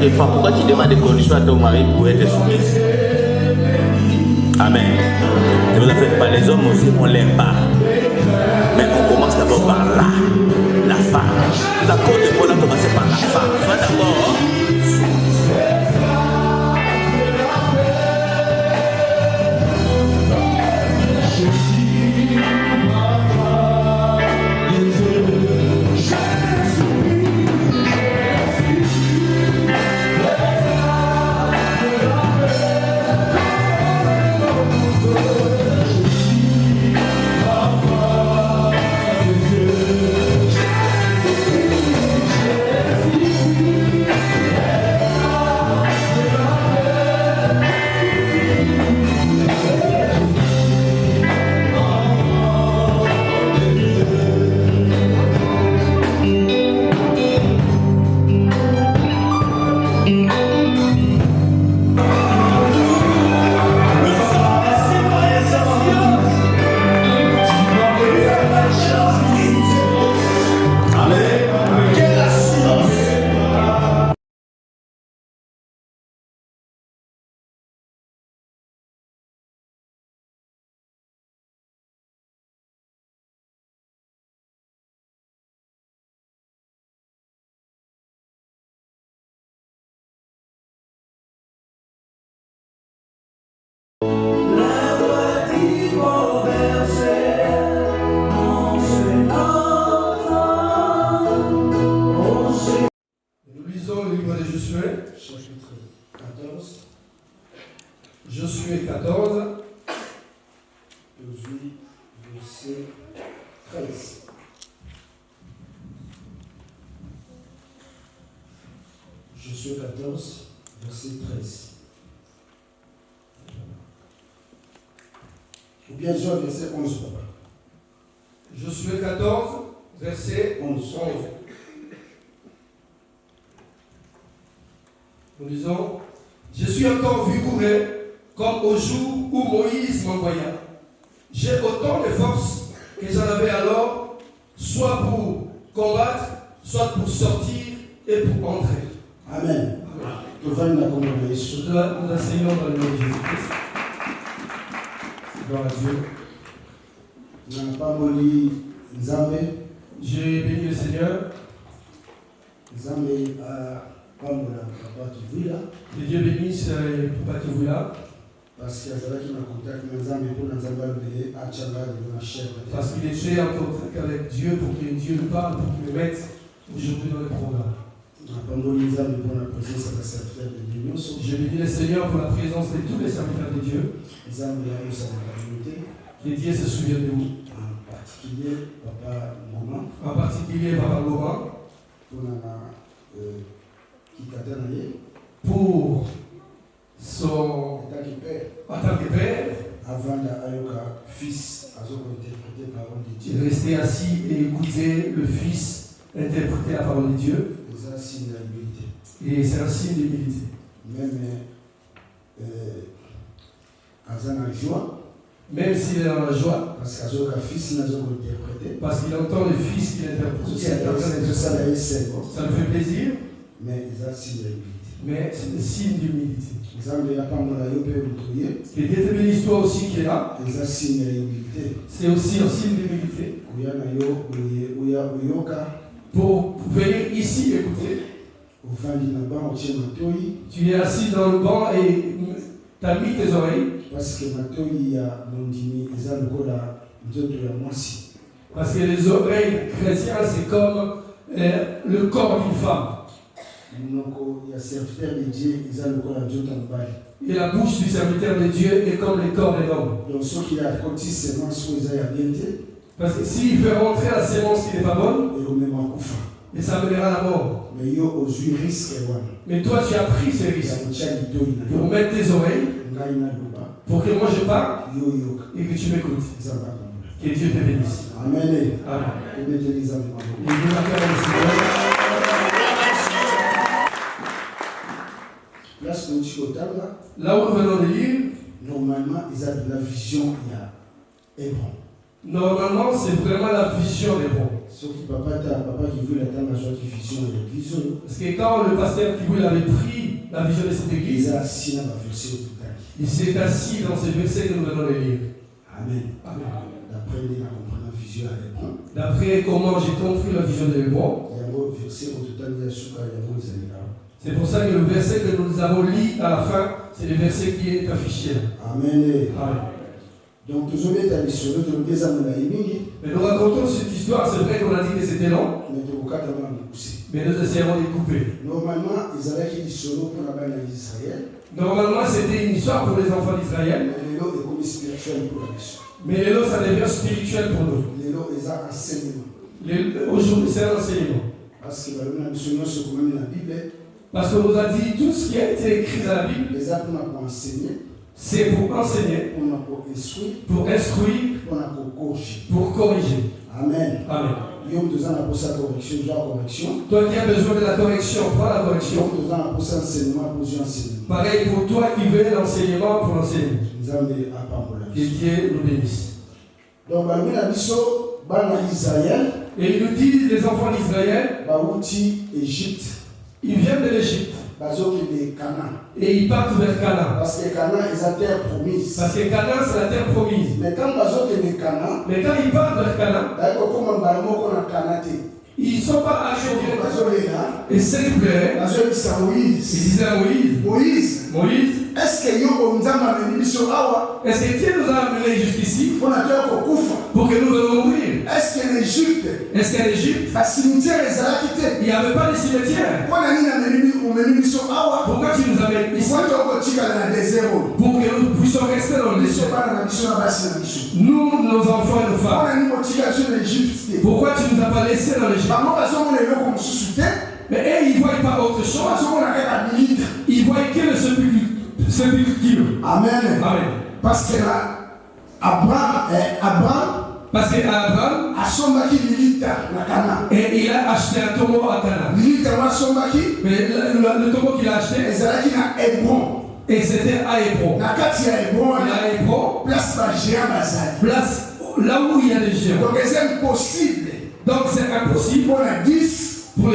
des femmes, pourquoi tu demandes des conditions à ton mari pour être soumise? Amen. Ne vous en faites pas, les hommes aussi, on ne l'aime pas. Mais on commence d'abord par là, la femme. La côte de Paul a commencé par la femme. Sois d'abord. Josué 14, verset 13. Josué 14, verset 13. Ou bien verset 11, papa. Josué 14, verset 11. Nous disons, je suis encore vigoureux comme au jour où Moïse m'envoya. J'ai autant de force que j'en avais alors, soit pour combattre, soit pour sortir et pour entrer. Amen. Nous enseignons dans le nom de Jésus-Christ. Gloire à Dieu. J'ai béni le Seigneur. Que Dieu bénisse Papa Kivula. Parce qu'il était en contact avec Dieu pour que Dieu nous parle, pour qu'il me mette aujourd'hui dans le programme. Je bénis le Seigneur pour la présence de tous les serviteurs de Dieu. Que Dieu se souvienne de vous. En particulier Papa Goma. Pour son en tant que père, rester assis et écouter le fils interpréter la parole de Dieu. Et c'est un signe d'humilité. Même s'il est dans la joie, parce qu'il entend le fils qui l'interprète. Ça me fait plaisir. Mais c'est le signe d'humilité. Que Dieu te bénisse toi aussi qui est là. C'est aussi un signe d'humilité. Pour venir ici écouter. Tu es assis dans le banc et tu as mis tes oreilles. Parce que les oreilles chrétiennes, c'est comme le corps d'une femme. Et la bouche du serviteur de Dieu est comme le corps de l'homme. Parce que s'il fait rentrer la sémence qui n'est pas bonne, et ça mènera à la mort. Mais toi tu as pris ce risque pour mettre tes oreilles, pour que moi je parle et que tu m'écoutes. Que Dieu te bénisse. Amen. Amen. Là où nous venons de lire, normalement, ils ont la vision Hébron. Normalement, c'est vraiment la vision d'Hébron. Parce que quand le pasteur Kivu avait pris la vision de cette église, il s'est assis dans ces versets que nous venons de lire. Amen. D'après comment j'ai compris la vision de Hébron, c'est pour ça que le verset que nous avons lu à la fin, c'est le verset qui est affiché. Amen. Amen. Donc, mais nous racontons cette histoire, c'est vrai qu'on a dit que c'était long, mais nous essayerons de couper. Normalement, c'était une histoire pour les enfants d'Israël, mais l'élo, ça devient spirituel pour nous. Aujourd'hui, c'est un enseignement. Parce qu'on nous a dit tout ce qui a été écrit dans la Bible, c'est pour enseigner, pour instruire, pour corriger. Amen. Amen. Toi qui as besoin de la correction, prends la correction. Pareil pour toi qui veux l'enseignement pour l'enseigner. Que Dieu nous bénisse. Donc, et il nous dit, les enfants d'Israël, ils viennent de l'Égypte. Et ils partent vers Canaan. Parce que Canaan est la terre promise. Parce que Canaan, c'est la terre promise. Mais quand ils partent vers Canaan, ils ne sont pas arrivés. Et s'il vous plaît, ils disaient à Moïse, est-ce que Dieu nous a amenés jusqu'ici pour que nous allons mourir? Est-ce qu'en Égypte, il n'y avait pas de cimetière? Pourquoi tu nous amènes ici? Pour que nous puissions rester dans le désert. Nous, nos enfants et nos femmes. Pourquoi tu nous as pas laissés dans l'Égypte? Mais eux, ils ne voient pas autre chose. Ils voient que le sépulcre. Amen. Amen. Parce que Abraham et il a acheté un tombeau à Canaan. Mais le tombeau qu'il a acheté, et c'était à Hébron. Et à Hébron, place là où il y a des géants. Donc c'est impossible. Donc c'est impossible pour les 10 pour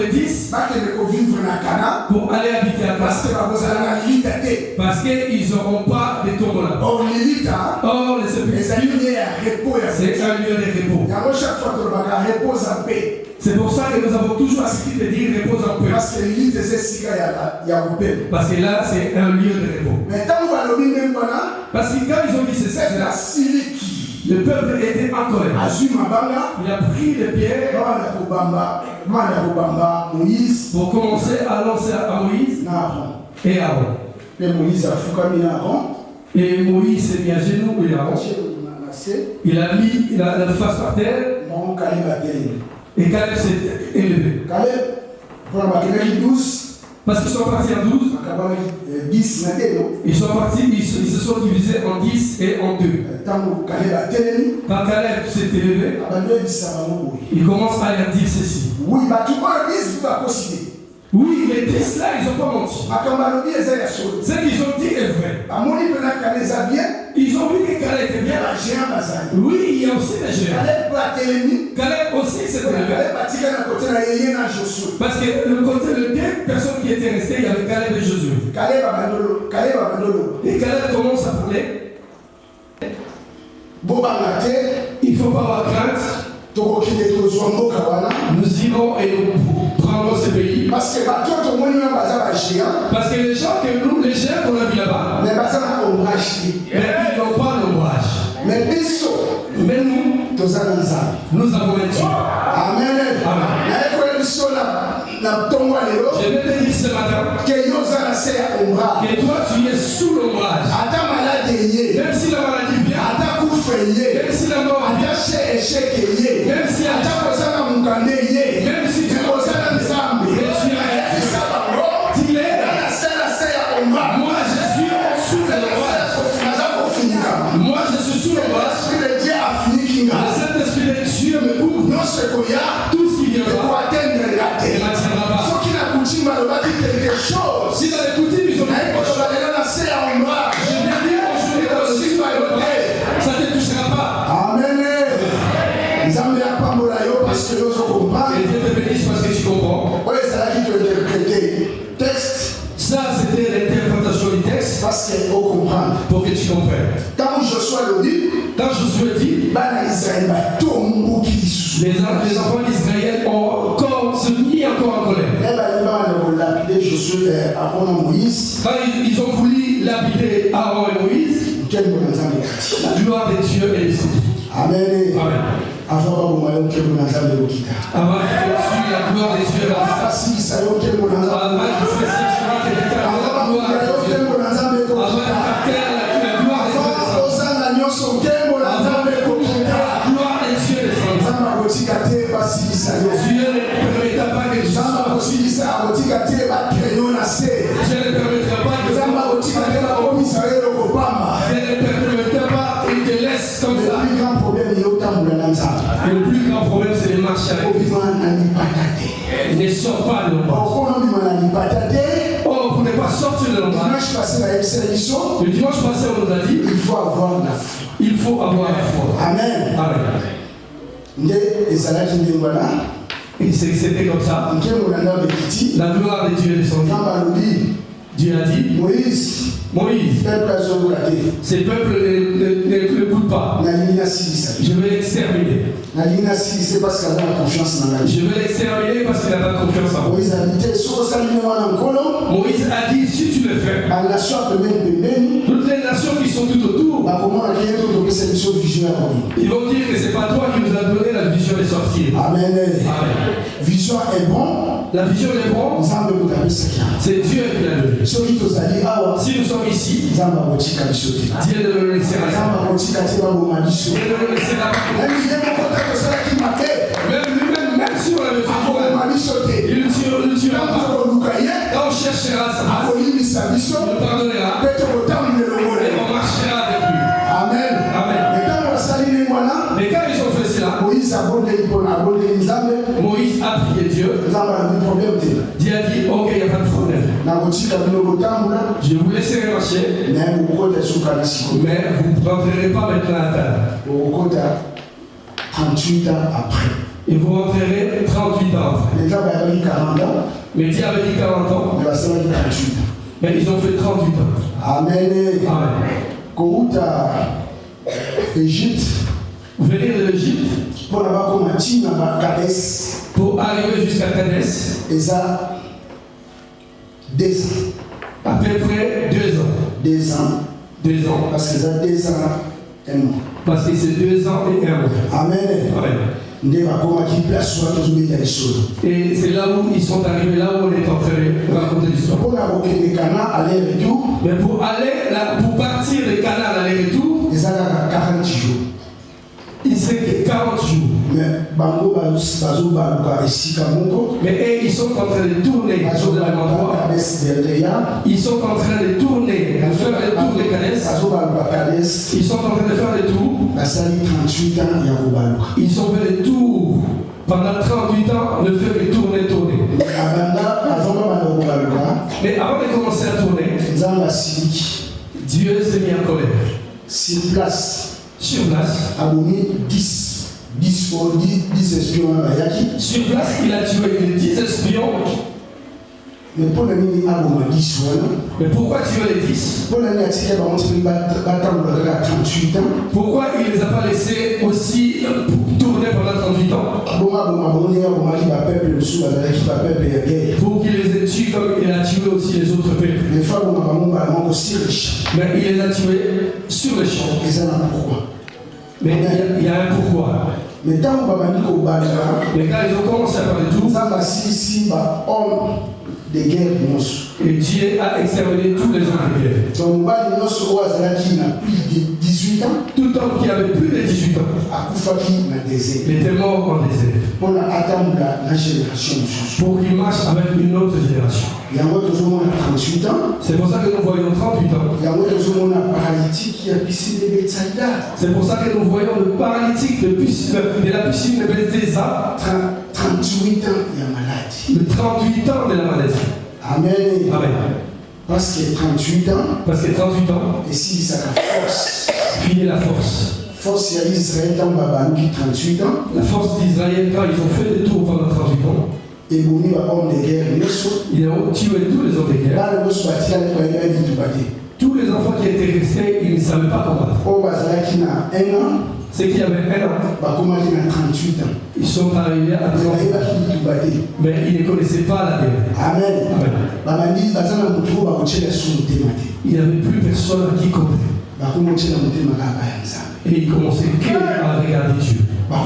aller habiter à Canaan. Parce qu'ils n'auront pas de tombeau là. Or les sépulcres, c'est un lieu de repos. C'est pour ça que nous avons toujours accepté de dire repose en paix. Parce que là, c'est un lieu de repos. Parce que quand ils ont dit c'est là, le peuple était en colère. Il a pris les pierres pour commencer à lancer à Moïse et Aaron. Et Moïse s'est mis à genoux et Aaron. Il a mis la face par terre. Et Caleb s'est élevé. Parce qu'ils sont partis en 12. Ils sont partis, ils se sont divisés en 10 et en 2. Quand Caleb s'est élevé, il commence à leur dire ceci. Oui, les 10 là, ils n'ont pas menti. Ce qu'ils ont dit est vrai. Ils ont vu que Caleb était bien. Oui, il y a aussi des géants. Caleb aussi s'est élevé. Parce que le côté de 2 personnes qui étaient restées, il y avait Caleb et Josué. Et Caleb commence à parler. Il ne faut pas avoir crainte. Nous irons et nous prendrons ce pays. Parce que les gens que nous, les gens qu'on a vu là-bas, mais ils n'ont pas l'ombrage. Mais nous, nous avons un Dieu. Amen. Amen. Je vais te dire ce matin que toi tu es sous l'ombrage. Même si la maladie vient, même si la mort vient, même si tu es moi je suis sous l'ombrage. Moi je suis sous l'ombrage. Le Saint-Esprit de Dieu me ouvre tout ce qui viendra. Si dans les coutumes ils ont dit je viens dire aujourd'hui dans le cycle, ça ne te touchera pas. Amen. lapider Josué Aaron et Moïse. Quand ils ont voulu lapider Aaron et Moïse, la gloire de Dieu est descendue. Amen. Amen. Avant qu'ils reçu la gloire de Dieu, avant qu'ils se la gloire de Dieu, Dieu ne permettra pas que Dieu ne permettra pas qu'il te laisse comme ça. Et le plus grand problème, c'est de marcher avec Dieu. Ne sors pas de l'ombre. Oh, vous n'êtes pas sorti de l'ombre. Le dimanche passé, on nous a dit il faut avoir la foi. Il faut avoir la foi. Amen. Amen. Et c'était comme ça. La gloire de Dieu est descendue. Dieu a dit Moïse, ces peuples ne l'écoutent pas. Je vais l'exterminer. Je vais l'exterminer parce qu'il n'a pas confiance en moi. Moïse a dit si tu le fais, toutes les nations qui sont tout autour, ils vont dire que c'est pas toi qui nous a donné la vision des sorciers. Amen. Amen. Vision est bon. La vision est bonne. C'est Dieu qui l'a donné. Si nous sommes ici, Dieu ne le laissera pas. Dieu ne le laissera pas. Même si on l'avait fait pour elle, il ne le tuera pas. Quand on cherchera sa face, il nous pardonnera et on marchera avec lui. Amen. Amen. Mais quand ils ont fait cela, Moïse a prié Dieu. Dieu a dit ok, il n'y a pas de problème. Je vais vous laisser marcher, mais vous ne rentrerez pas maintenant à terre. 38 ans après. Et vous rentrerez 38 ans après. Mais Dieu avait dit 40 ans. Mais ils ont fait 38 ans. Amen. Amen. Égypte. Venir de l'Égypte pour arriver jusqu'à Kadès. Et ça, 2 ans. À peu près 2 ans. 2 ans. 2 ans. Parce que ça 2 ans et un mois. Parce que c'est 2 ans et 1 mois. Amen. Amen. Et c'est là où ils sont arrivés, là où on est en train de raconter l'histoire. Mais pour partir de Canaan aller-retour, il serait que 40 jours. Mais ils sont en train de tourner sur le même endroit. Ils sont en train de tourner, de faire le tour de Kadès. Ils sont en train de faire le tour. Ils ont fait le tour. Pendant 38 ans, on ne fait que tourner. Mais avant de commencer à tourner, Dieu s'est mis en colère. Sur place, sur place, il a tué les 10 espions. Mais pourquoi tuer les 10? Pourquoi il ne les a pas laissés aussi tourner pendant 38 ans? Pour qu'il les ait tués comme il a tué aussi les autres peuples. Mais il les a tués sur les champs. Mais il y a un pourquoi. Mais quand ils ont commencé à faire le tour, de guerre. Et Dieu a exterminé tous les hommes de guerre. Donc, plus de 18 ans. Tout homme qui avait plus de 18 ans. Il était mort en désert. Pour qu'il marche avec une autre génération. C'est pour ça que nous voyons 38 ans. C'est pour ça que nous voyons le paralytique de la piscine de Bethesda. 38 ans, il y a maladie. Le 38 ans de la maladie. Amen. Amen. Parce que 38 ans. Parce que 38 ans. Et si ça a force. Finit la force. Force il y a Israël dans Babylone qui 38 ans. La force d'Israël quand ils ont fait le tour pendant 38 ans. Et ils ont tué tous les hommes de guerre. Tous les enfants qui étaient restés, ils ne savaient pas combattre. Ceux qui avaient 1 an, ils sont arrivés à 30 ans. Mais ils ne connaissaient pas la guerre. Amen. Amen. Il n'y avait plus personne à qui compter. Et il commençait à regarder Dieu. Mais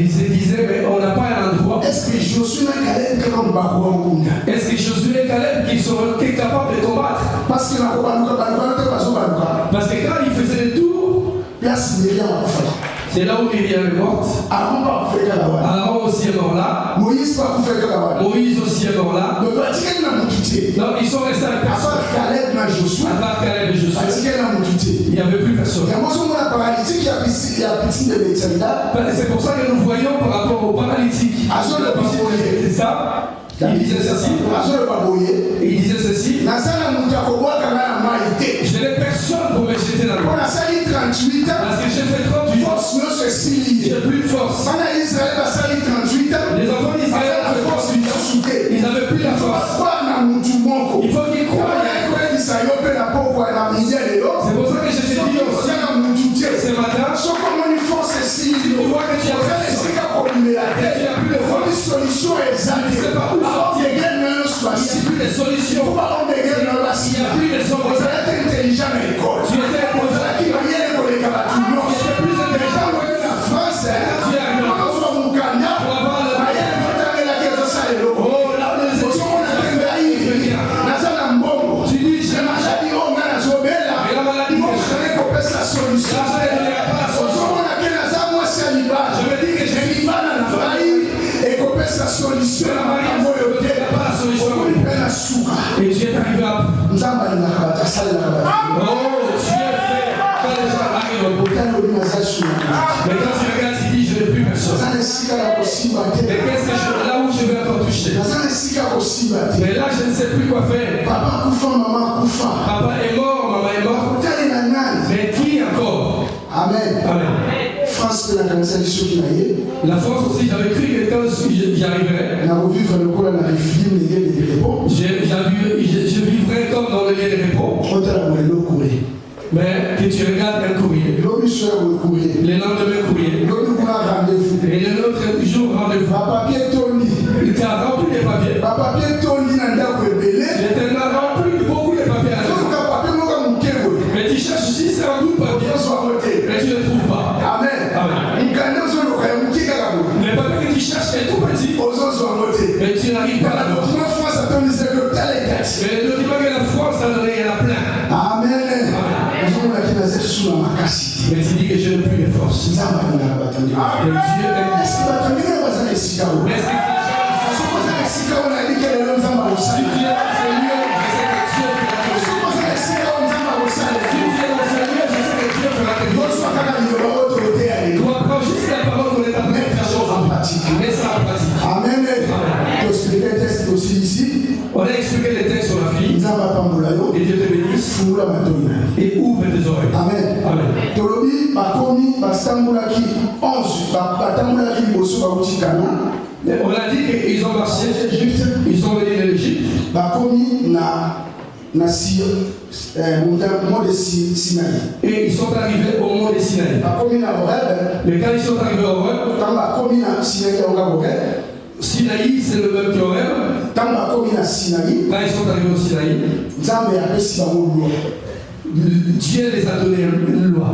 il se disait, mais on n'a pas un endroit. Est-ce que Josué et Caleb qui sont capables de combattre? Parce que quand il faisait le tour, c'est là où Myriam est morte. Aaron aussi est mort là. Moïse aussi est mort là. Non, ils sont restés avec personne. À part Caleb et Josué. Il n'y avait plus personne. C'est pour ça que nous voyons par rapport au paralytique. C'est ça. Il disait ceci. Il disait ceci. Je n'ai personne pour me jeter dans l'eau. Parce que j'ai fait 38 ans. J'ai plus de force. Les enfants d'Israël avaient 38 ans. Ils n'avaient plus la force. Il faut qu'ils croient. C'est pour ça que je te dis aussi ce matin. Si tu vois que tu as plus de force, solution exacte. Il n'y a plus de solution. Il n'y a plus de solution. Tu étais intelligent à l'école. Tu étais plus intelligent que la France. Tu es sa solution et Dieu est arrivé à oh Dieu fait pas déjà arrive au mais quand tu regardes tu dis je n'ai plus personne mais qu'est-ce que je là où je vais encore toucher mais là je ne sais plus quoi faire papa est mort maman est morte mais qui encore amen la France aussi, j'avais cru que quand j'y arriverais, je vivrais comme dans le lieu de repos. Mais que tu regardes un courrier, le lendemain courrier, et le autre jour rendez-vous. Il t'a rempli de papiers. J'ai tellement rempli beaucoup de papiers. Mais tu cherches ici, c'est un bout de papier. Mais tu ne le trouves pas. Amen. Les papiers que tu cherches est tout petit. Mais tu n'arrives pas là-dedans. Mais le document que la France a donné, il y en a plein. Amen. Mais tu dis que je n'ai plus de force. Dieu on a expliqué les textes sur la fille. Et Dieu te bénisse. Et ouvre tes oreilles. Amen. Amen. On a dit qu'ils ont marché d'Égypte. Ils sont venus de l'Égypte. Et ils sont arrivés au mont de Sinaï. Mais quand ils sont arrivés au Horeb, Sinaï, c'est le même que Horeb. Quand ils sont arrivés au Sinaï, Dieu les a donné une loi.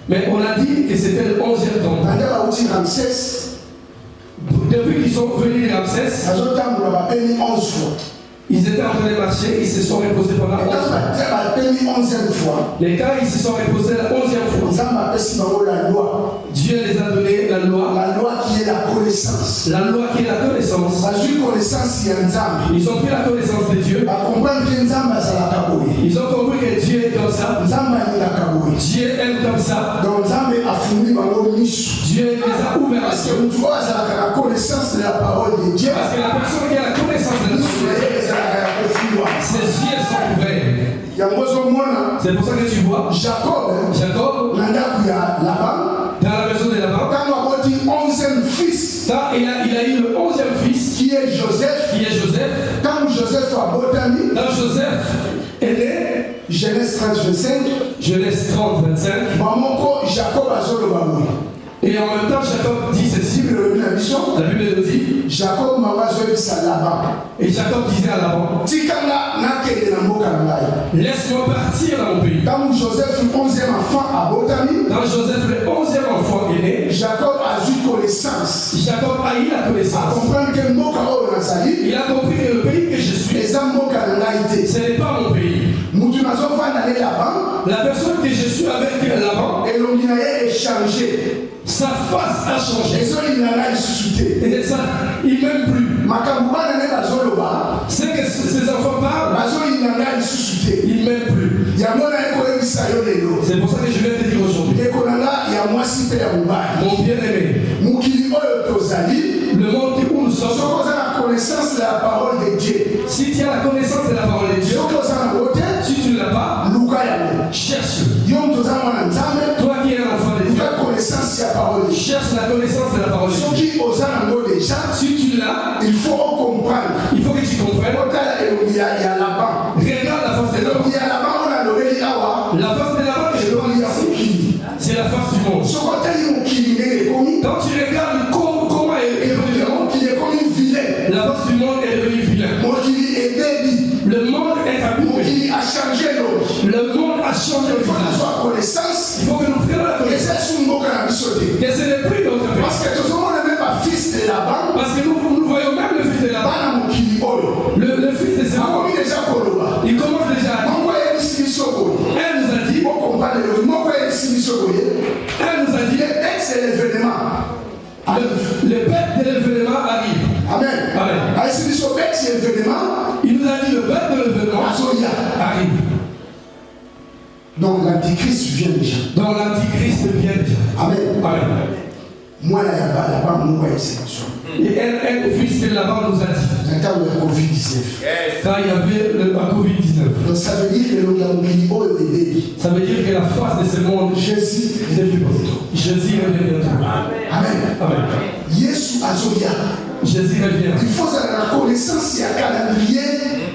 Mais on a dit que c'était le 11e temple. Depuis qu'ils sont venus de Ramsès, ils étaient en train de marcher, ils se sont reposés pendant 11 fois. Mais quand ils se sont reposés la 11e fois, Dieu les a donné la loi. La loi qui est la connaissance. La loi qui est la connaissance. Ils ont pris la connaissance de Dieu. Ils ont compris que Dieu est comme ça. Dieu aime comme ça. Dieu les a ouverts. Parce que la personne qui a la connaissance de Dieu, ses yeux sont ouverts. C'est pour ça que tu vois Jacob dans la maison de Laban. Quand il a eu le 11e fils qui est Joseph. Quand Joseph est né, Genèse 30, 25. Et en même temps, Jacob dit ceci, la Bible nous dit Jacob m'a Laban. Et Jacob disait à Laban, laisse-moi partir dans mon pays. Quand Joseph fut 11e enfant à Botami, Quand Joseph, le 11e enfant, est né, Jacob a eu connaissance. Jacob a eu la À connaissance. comprendre que Moka Nazali, Il a compris que le pays que je suis, les Amoka Naïté. ce n'est pas mon pays. Moutunazo va d'aller là-bas, La personne que je suis avec Laban, et l'Ominaye est changé. sa face a changé. Les hommes, il n'a suscité. Et ça, il m'aime plus. Makabouba n'a pas zoloba. C'est que ses enfants parlent, Bazo, il n'a suscité. il m'aime plus. Yamona est collé Misayo Lelo. C'est pour ça que je viens te dire aujourd'hui, Et Konanga, il y a moi si père Mouba. mon bien-aimé, Moukili Oyo Tozali. le monde où nous sommes, Soko za la connaissance de la parole de Dieu. si tu as la connaissance de la parole de Dieu, Soko za la beauté, si tu ne l'as pas, Luka Yamo. cherche. Yom Toza Mwana Nzame. Toi qui es un enfant de Dieu, Luka connaissance de la parole de Dieu. cherche la connaissance de la parole de Dieu. Soki Ozanango déjà, Si tu l'as, il faut comprendre. il faut que tu comprennes. Il y a là-bas. Regarde la face de l'homme. Il y a là-bas, on a l'oreille Awa. La face de l'homme que je dois Il y a dire, Fukili. c'est la face du monde. Ce côté, il est commis. Quand tu regardes comment est évolué le monde, Il est comme une vilaine. la face du monde est devenue vilaine. Mon qui est baby. Le monde est Mon abîmé. qui a changé l'homme. Le monde a changé Il de faut que visage. tu sois connaissance. Il faut que nous prenions la Et connaissance. c'est son mot qu'on a mis sur le Que ce n'est plus notre pays. Parce que tout le monde n'est même pas fils de là-bas. Parce que nous voyons même le fils de la Bana mon qui oyo. le fils de A Zéron. commis déjà Koloba. Il commence déjà à dire. Mon voyait ici Sogo. Elle nous a dit, Mon compagnon, mon voyait ici Sogo. elle nous a dit, C'est l'événement. le bête de l'événement arrive. Amen. Amen. Aïe, c'est l'événement. Il nous a dit, le bête de l'événement Azoya. arrive. Donc l'antichrist vient déjà. Donc l'antichrist vient déjà. Amen. Amen. Moi là, là-bas, mon voyait sélection. Et elle, fils de Laban nous a dit, Dans le Covid-19. quand il y avait le Covid-19, Donc ça veut dire que le Yamouki est bébé. ça veut dire que la face de ce monde, Jésus est plus bientôt. Jésus revient bientôt. Amen. Amen. Yesu Azoya. Jésus revient. Il faut avoir la connaissance, il y a un calendrier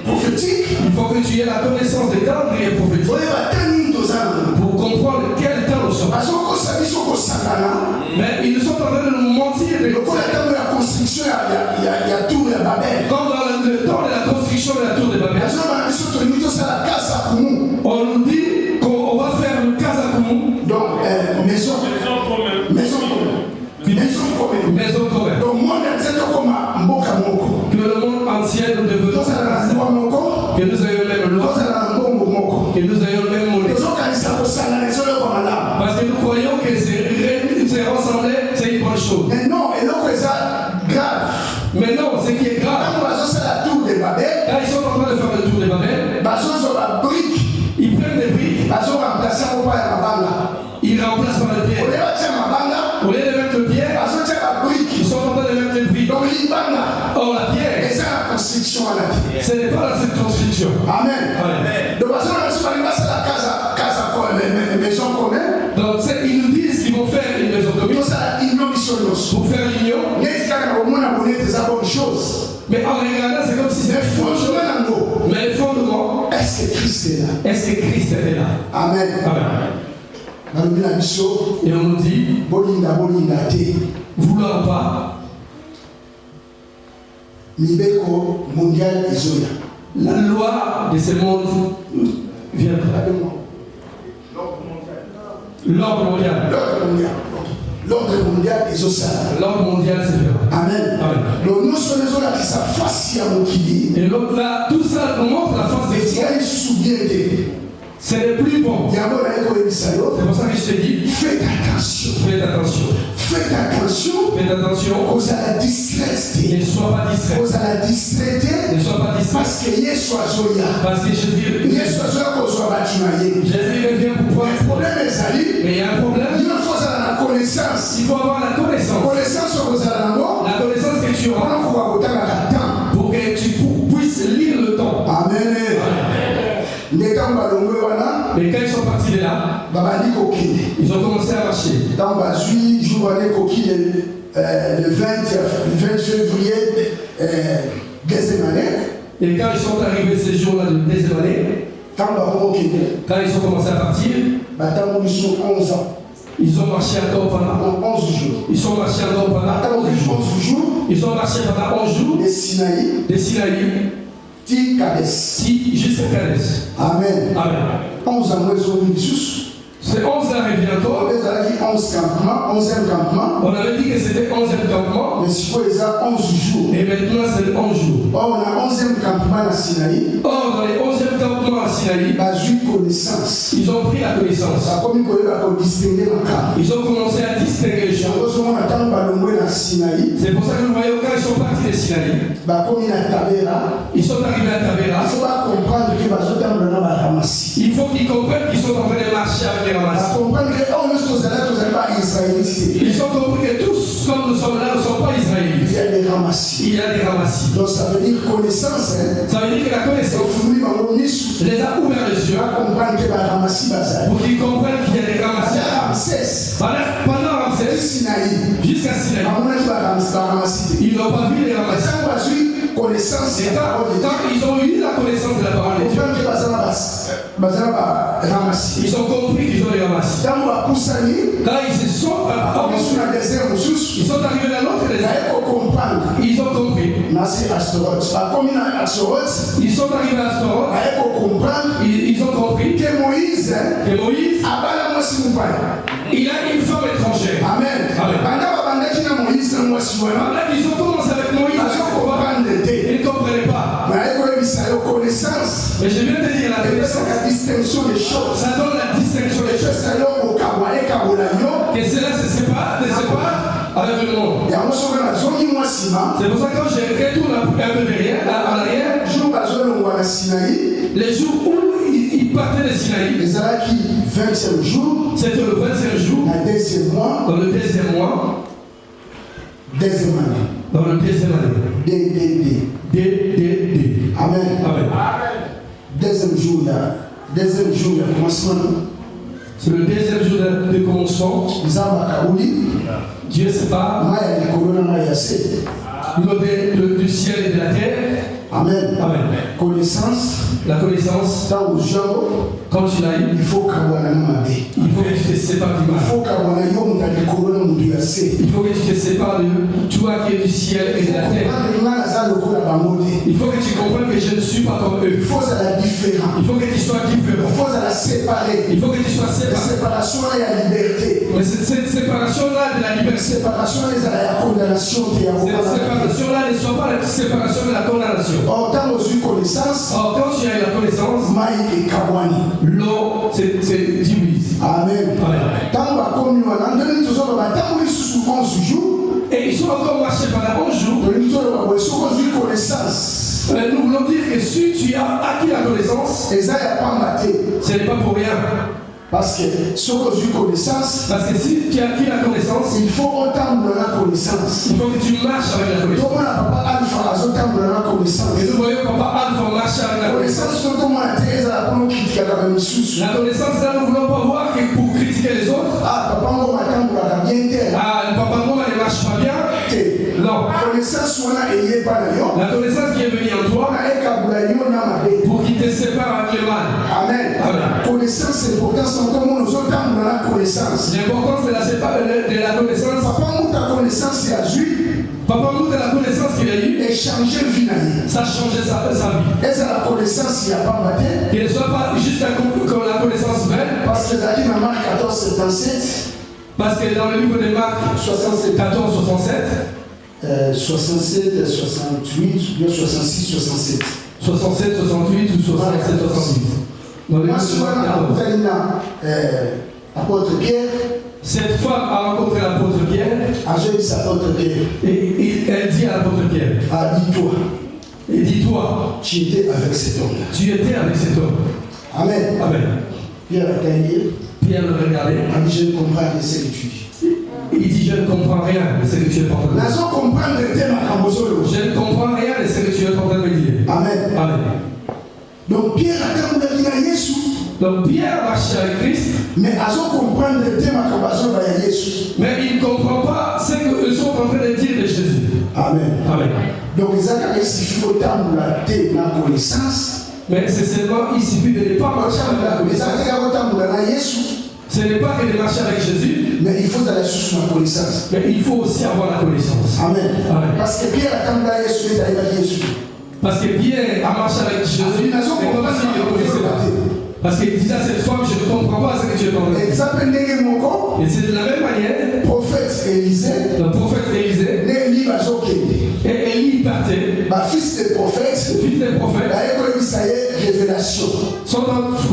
prophétique. Il faut que tu aies la connaissance des calendriers prophétiques Vous voyez, pour comprendre quel temps nous sommes. parce qu'on s'habille sur le Sakana. Mais ils sont en train de nous mentir. Le coup de la construction, il y a tout de Babel. Comme dans le temps de la construction de la tour de Babel, on nous dit qu'on va faire une casa commune, donc, maison commune. maison commune. Donc, moi, je comme Mboka Moko. Que le monde entier nous devenons Donc, ça a un droit Moko. que nous ayons le même Donc, loi, ça a un bon Moko. que nous ayons le même monnaie. Les autres, ils savent ça, les autres, comme là. Parce que nous croyons que c'est rassembler, c'est une bonne chose. Mais non, et donc, ça grave. Mais non, ce qui est grave, Quand on va sur la tour de Babel, quand ils sont en train de faire le tour de Babel, baso sur la brique, ils prennent des briques, baso remplacer au pas la banga. ils remplacent par le Au pierre. lieu de tiens ma banga, Au lieu de mettre le pierre, baso tiens la brique. ils sont en train de mettre les briques. Donc l'ibanga, Or, la pierre, et c'est la construction à la vie. ce n'est pas la circonscription. Amen. Amen. Donc baso on va passer la casa maison commune. Donc, ils nous disent qu'ils vont faire une maison commune Tout ça, ils n'ont mis sur nous. pour faire l'union. N'est-ce qu'à au monde abonné des bonnes choses. Mais en regardant, c'est comme si Mais c'était faux. franchement, Mais le fondement, est-ce que Christ est là? est-ce que Christ est là? Amen. Amen. Dans le milieu mission, Et on nous dit, bolinga te. vouloir ou pas, Mibeko mondial izoya. la loi de ce monde viendra. L'ordre mondial. L'ordre mondial izosa. L'ordre mondial se fera. Amen. Amen. Donc nous sommes les gens qui savent face à mon qui Et donc là, tout ça nous montre la face mais de si Dieu. elle se souvient de Ce n'est plus bon. Yabo na eko ebisayo. C'est pour ça que je te dis, Faites attention. faites attention. Faites attention. Faites attention. Aux à la distraite. Ne sois pas distrait. Aux à la distraite. Ne sois pas distrait. Parce que Yesu azoya. Parce que Jésus Yesu azoya kozwa batunaye. revient pour pouvoir. Le problème est ali. Mais il y a un problème. Il faut avoir la connaissance. Il faut avoir la connaissance. Connaissance aux alango. La connaissance que tu auras On va voter à temps. pour que tu puisses lire le temps. Amen. Ndeka mbalongwe wana. Mais quand ils sont partis de là, Babandi kokine. ils ont commencé à marcher. Dans Bazui, jour année kokine le 20 février deuxième année. Et quand ils sont arrivés ces jours-là de deuxième année, Quand Babo kokine. quand ils ont commencé à partir, Batango ils sont 11 ans. Ils ont marché encore pendant 11 jours. Ils sont marchés encore pendant 11 jours. 11 jours. Ils ont marché pendant 11 jours. De Sinaï. De Sinaï. Ti Kades. Jusqu'à Kades. Amen. Amen. 11 ans, ils ont mis sous. C'est 11 ans et bientôt. On a dit 11 campements, 11e campement. On avait dit que c'était 11e campement. Mais si vous avez 11 jours. Et maintenant c'est 11 jours. Or, on a 11e campement à Sinaï. Or, dans les 11e campements à Sinaï, ils ont connaissance. Ils ont pris la connaissance. Ils ont commencé à distinguer les choses. C'est pour ça que nous voyons quand ils sont partis de Sinaï. Ils sont arrivés à Tabera. Il faut qu'ils comprennent qu'ils sont en train de marcher avec les ramasses. Ils ont compris que tous, comme nous sommes là, ne sont pas israélites. Il y a des ramassis. Donc ça veut dire connaissance. Ça veut dire que la connaissance les a ouverts les yeux pour qu'ils comprennent qu'il y a des ramassis. Pendant Ramsès, jusqu'à Sinaï, ils n'ont pas vu les ramassis. Connaissance. Et quand ils ont eu la connaissance de la parole de Dieu, ils ont compris qu'ils ont les ramassis. Quand ils se sont ils sont arrivés dans l'autre désert. Ils ont compris. Ils sont arrivés à Astaroth. Ils ont compris que Moïse il a une femme étrangère. Amen. Ils ont commencé avec Moïse. Ils ne comprenaient pas. Mais je viens de dire la connaissance. La distinction des choses. Ça donne la distinction des choses. Que cela se sépare avec le monde. C'est pour ça que quand je retourne un peu derrière, en arrière, les jours où ils partaient de Sinaï, c'était le 25 jour, dans le deuxième mois, dans le deuxième année. Amen. Deuxième jour, il y a commencement. C'est le deuxième jour de commencement. Dieu sépare l'eau du ciel et de la terre. Amen. Connaissance. La connaissance. Quand tu l'as eu, il faut que tu te sépares du mal. Il faut que tu te sépares de toi qui es du ciel et de la terre. Il faut que tu comprennes que je ne suis pas comme eux. Il faut que tu sois différent. Il faut que tu sois séparé. Mais cette séparation-là de la liberté, cette séparation-là ne soit pas la séparation de la condamnation. Or, quand tu as eu la connaissance, l'eau se divise. Amen. Et ils sont encore marchés pendant 11 jours. Nous voulons dire que si tu as acquis la connaissance, ce n'est pas pour rien. Parce que si tu as acquis la connaissance, il faut entendre la connaissance. Il faut que tu marches avec la connaissance. Et nous voyons Papa Alpha marcher avec la connaissance. La connaissance, là, nous ne voulons pas voir que pour critiquer les autres. Papa Ngoma ne marche pas bien. Non. La connaissance qui est venue en toi pour qu'il te sépare avec le mal. Amen. Connaissance, c'est important. L'importance de la connaissance. Papa nous de la connaissance qu'il a eu. Ça a changé sa vie. Qu'il ne soit pas juste comme la connaissance vraie. Parce que dans Marc 14:77. Parce que dans le livre de Marc 14:67. 67, 68, bien 66, 67. 67, 68 ou 67, 68. Dans le livre de Marc 14. Apôtre Pierre. Cette femme a rencontré l'apôtre Pierre. Et elle dit à l'apôtre Pierre. Dis-toi. Et dis-toi. Tu étais avec cet homme. Tu étais avec cet homme. Amen. Pierre a gagné. Pierre le regardait. Je ne comprends rien de ce que tu dis. Il dit, je ne comprends rien de ce que tu es en train de dire. Je ne comprends rien de ce que tu es en train de me dire. Amen. Donc Pierre a gagné Jésus. Donc Pierre marche avec Christ. Mais il ne comprend pas ce qu'ils sont en train de dire de Jésus. Amen. Donc il suffit de la connaissance. Mais c'est seulement il suffit de ne pas marcher avec la connaissance. Ce n'est pas que de marcher avec Jésus, mais il faut aller sur la connaissance. mais il faut aussi avoir la connaissance. Amen. Amen. Parce que Pierre a quand Yesu est arrivé à Yesu. Parce que Pierre a marché avec Jésus, mais comme s'il ne connaissait pas. Parce qu'il disait à cette femme, je ne comprends pas ce que tu es en train de dire. Exemple, Et c'est de la même manière, prophète Élisée, le prophète Élisée, et Élie partait, fils de prophète, le fils des prophètes, révélation. sont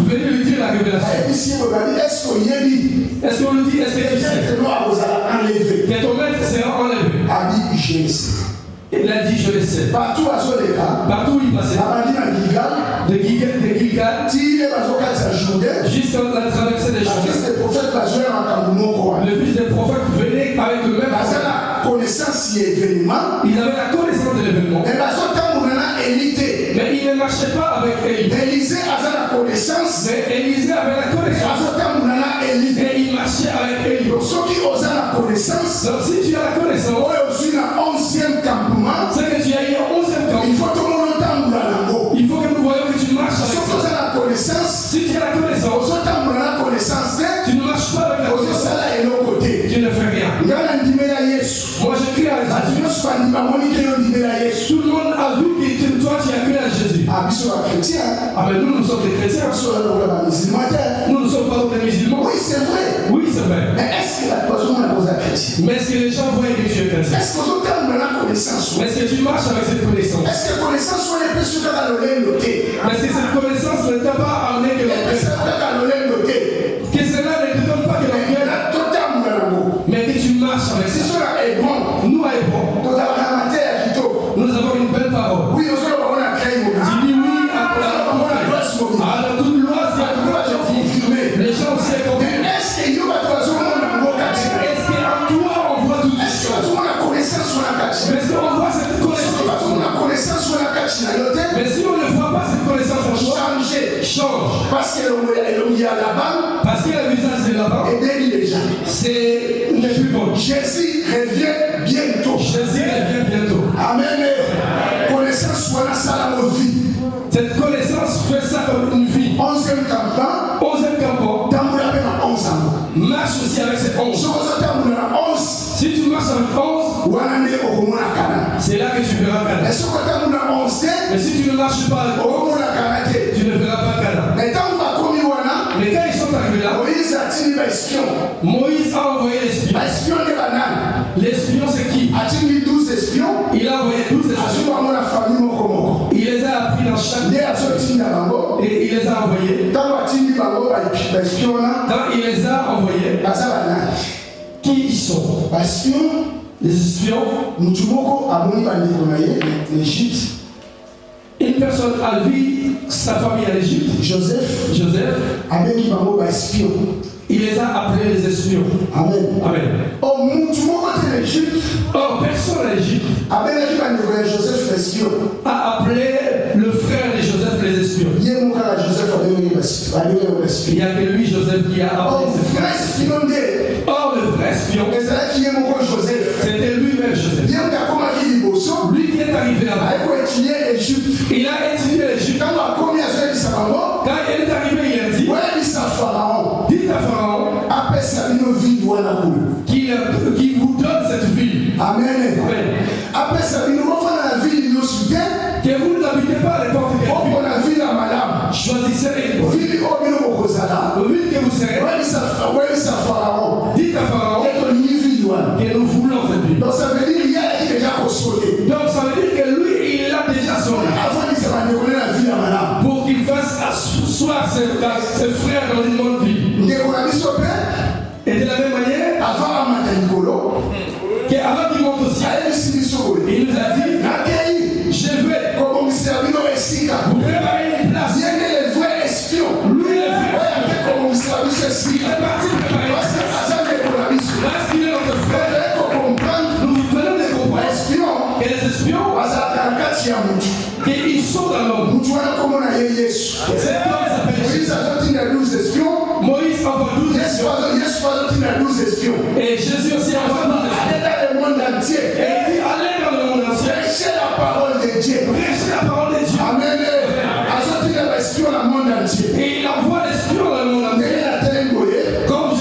venus lui dire la révélation. Est-ce qu'on lui dit, est-ce que tu sais que ton maître sera enlevé? Il a dit, je le sais. Partout où il passait, de Gilgal, jusqu'à la traversée des Jourdain, le fils des prophètes venait avec le même connaissance événement. Ils avaient la connaissance de l'événement. Mais il ne marchait pas avec Élie. Élisée avait la connaissance. Mais Élisée avait la connaissance. Et il marchait avec Élie. Donc si tu as la connaissance, c'est que tu as eu un 11e camp. Il faut que nous voyons que tu marches avec ça. Si tu as la connaissance, tu ne marches pas avec la connaissance. Tu ne fais rien. Moi je crie à Jésus. Tout le monde a vu que toi tu as crié à Jésus. Ah mais nous sommes des chrétiens. Nous ne sommes pas des musulmans. Oui, c'est vrai. Oui, c'est vrai. Mais est-ce que la personne a posé la chrétien? Mais est-ce que les gens voient que tu es chrétien? Est-ce que tu marches avec cette connaissance? Est-ce que connaissance soit les péchés dans le noté? Mais est-ce que cette connaissance ne t'a pas amené que l'on que cela ne te donne pas que l'on mais que tu marches avec ça. Nous à Hébron, nous avons une belle parole. Oui, Tu dis oui à toute loi, les gens aussi est confirmé. Est-ce qu'en toi on voit tout ça? Mais si on voit cette connaissance, mais si on ne voit pas cette connaissance en toi, change. Parce qu'il y a là-bas, parce que le visage de là-bas, c'est n'est plus bon. Jésus revient bientôt. Amen. Connaissance soit la salle à notre vie. Cette connaissance fait ça comme une vie. 11e campement. Marche aussi avec cette 11. Si tu marches avec 11, c'est là que tu verras Canaan. Mais si tu ne marches pas avec 11, tu ne verras pas Canaan. Mais quand ils sont arrivés là, Moïse a envoyé l'espion. L'espion c'est qui? Il a envoyé 12 espions. Il les a appris dans chaque et il les a envoyés. Quand il les a envoyés, qui ils sont? Les espions. Une personne a vu sa famille en Égypte. Joseph. Il les a appelés les espions. Amen. Or, personne en Égypte a appelé le frère de Joseph les espions. Il n'y a que lui, Joseph, qui a appelé ses frères. Or, le vrai espion, c'était lui-même Joseph. Lui qui est arrivé là-bas, il a étudié l'Égypte. Quand il est arrivé, il a dit, dites à Pharaon qu'il vous donne cette ville. Amen. Que vous n'habitez pas à n'importe quelle ville. Choisissez une ville que vous serez. Dites à Pharaon que nous voulons cette ville. Donc ça veut dire qu'il y a qui déjà consolé. Donc ça veut dire que lui, il l'a déjà sonné. Pour qu'il fasse asseoir ses frères dans une bonne vie. Et de la même manière, qu'avant qu'il monte au ciel, il nous a dit, je vais vous préparer une place. Lui, le vrai. Parce qu'il est notre frère, nous venons de comprendre que les espions, qu'ils sont dans l'homme. Cet homme s'appelle Jésus. Moïse envoie 12 espions. Et Jésus aussi envoie 12 espions. Et il dit, allez dans le monde entier. Prêchez la parole de Dieu. Amen. Et il envoie l'espion dans le monde entier. Comme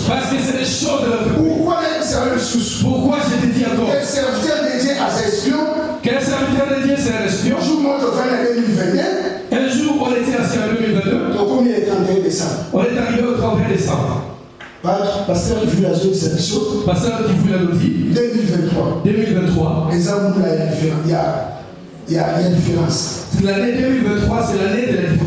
Parce que c'est des choses de notre vie. Pourquoi elle serait le sous? Pourquoi je te dis encore? Quel serviteur de Dieu à ses espions? Quel serviteur de Dieu c'est un espion? Un jour, monte au fin de 2021. Un jour, on était assis en 2022. Donc, combien est 31 décembre? On est arrivé au 31 décembre. Pasteur qui voulait la zone sélection. Pasteur qui voulait nous dire 2023. 2023. Les hommes, il y a une différence. L'année 2023, c'est l'année de la différence.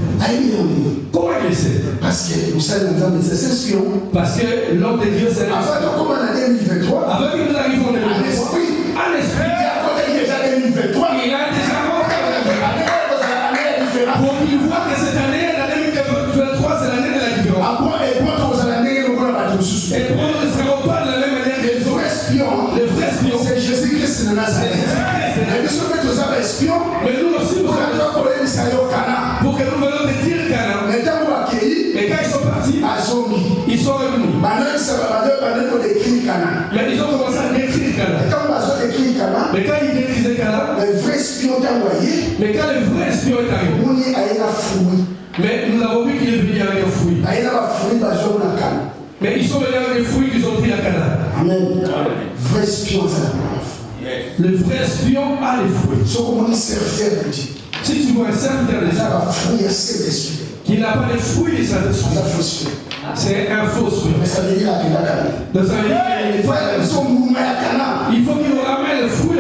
Comment il sait? Parce que vous savez, nous avons des espions. Parce que l'homme de Dieu, c'est un Avant de commencer en 2023, avant que nous arrivions en 2023, un esprit. un esprit. Il a côté déjà 2023. Il a déjà montré. Pour qu'il voit que cette année, l'année 2023, c'est l'année de la différence. Et pour nous ne serons pas de la même manière que les vrais espions. Les vrais espions. C'est Jésus-Christ de Nazareth. Mais nous aussi, nous sommes pour que nous venons de dire Cana. Mais quand ils sont partis, ils sont revenus. Mais ils ont commencé à décrire Cana. Mais quand ils décrisaient Cana, mais quand le vrai espion est arrivé, mais nous avons vu qu'il est venu avec un fruit. Mais ils sont venus avec des fruits qu'ils ont pris à Cana. Amen. Vrai espion, le vrai espion a les fruits. Si tu vois un serviteur de Dieu qui n'a pas les fruits des Saint-Esprit, c'est un faux espion. Mais ça veut dire Donc ça veut dire qu'il faut qu'il nous ramène le fruit.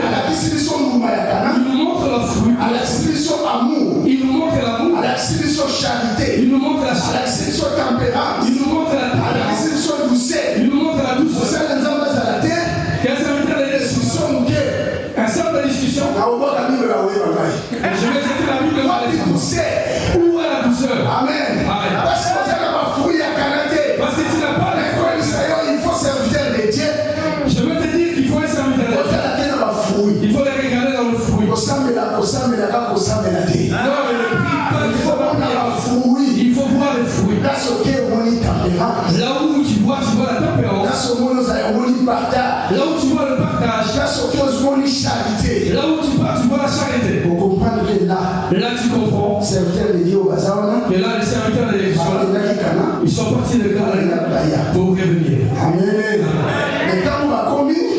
Il nous montre le fruit. Il nous montre l'amour. Il nous montre la charité. Il nous montre la tempérance. Il nous montre la douceur. Quel serviteur de Dieu? Un cercle de discussion. Je vais jeter la Bible dans les yeux. Où est la douceur? Amen. Amen. Parce que tu n'as pas les fruits. Il faut serviteur de Dieu. Je veux te dire qu'il faut un serviteur de Dieu. Il faut les regarder dans le fruit. Non, mais ne prie pas. Il faut voir les fruits. Là où tu vois la tempérance. Là où tu vois le partage. Là où tu vois la charité. Là tu comprends que là les serviteurs de Dieu ils sont partis de Cana pour revenir. Amen.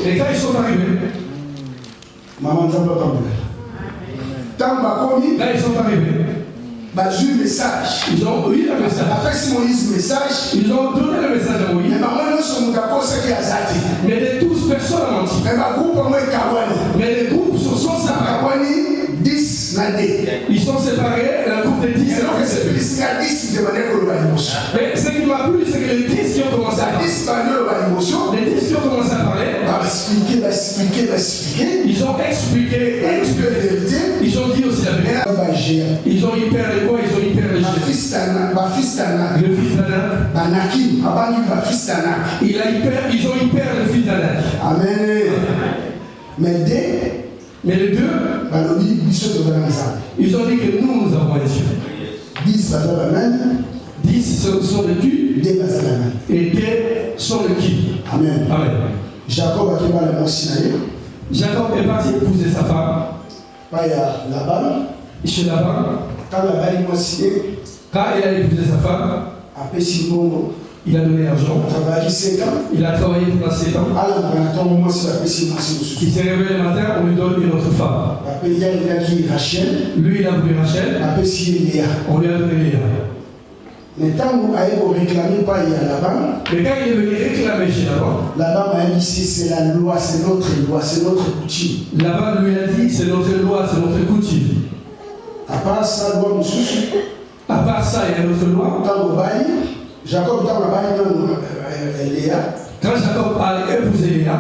Et quand ils sont arrivés, là ils sont arrivés. Ils ont eu le message. Ils ont donné le message à Moïse. Mais de tous, personne n'a menti. Mais les groupes se sont séparés. Ils sont séparés, la groupe de 10 mais ce qui m'a plu, c'est que les 10 qui ont commencé à parler. Les 10 qui ont commencé à parler. Ils ont expliqué. Ils ont dit aussi la vérité. Ils ont eu peur de quoi? Ils ont eu peur de Jésus. Le fils d'Anak. Il a eu peur, ils ont eu peur le fils d'Anak. Amen. Mais les deux, ils ont dit que nous avons un Dieu. 10 sont le qui et 2 sont le qui. Amen. Amen. Jacob est parti épouser sa femme. Chez Laban. Quand il a épousé sa femme, il a donné l'argent. Il a travaillé pendant 7 ans. Il s'est réveillé le matin, on lui donne une autre femme. Lui, il a voulu Rachel. On lui a donné Léa. Mais quand il est venu réclamer chez Laban, a dit c'est la loi, c'est notre loi, c'est notre coutume. Laban lui a dit c'est notre loi, c'est notre coutume. À part ça, il y a notre loi. Jacob quand Jacob a épousé Léa,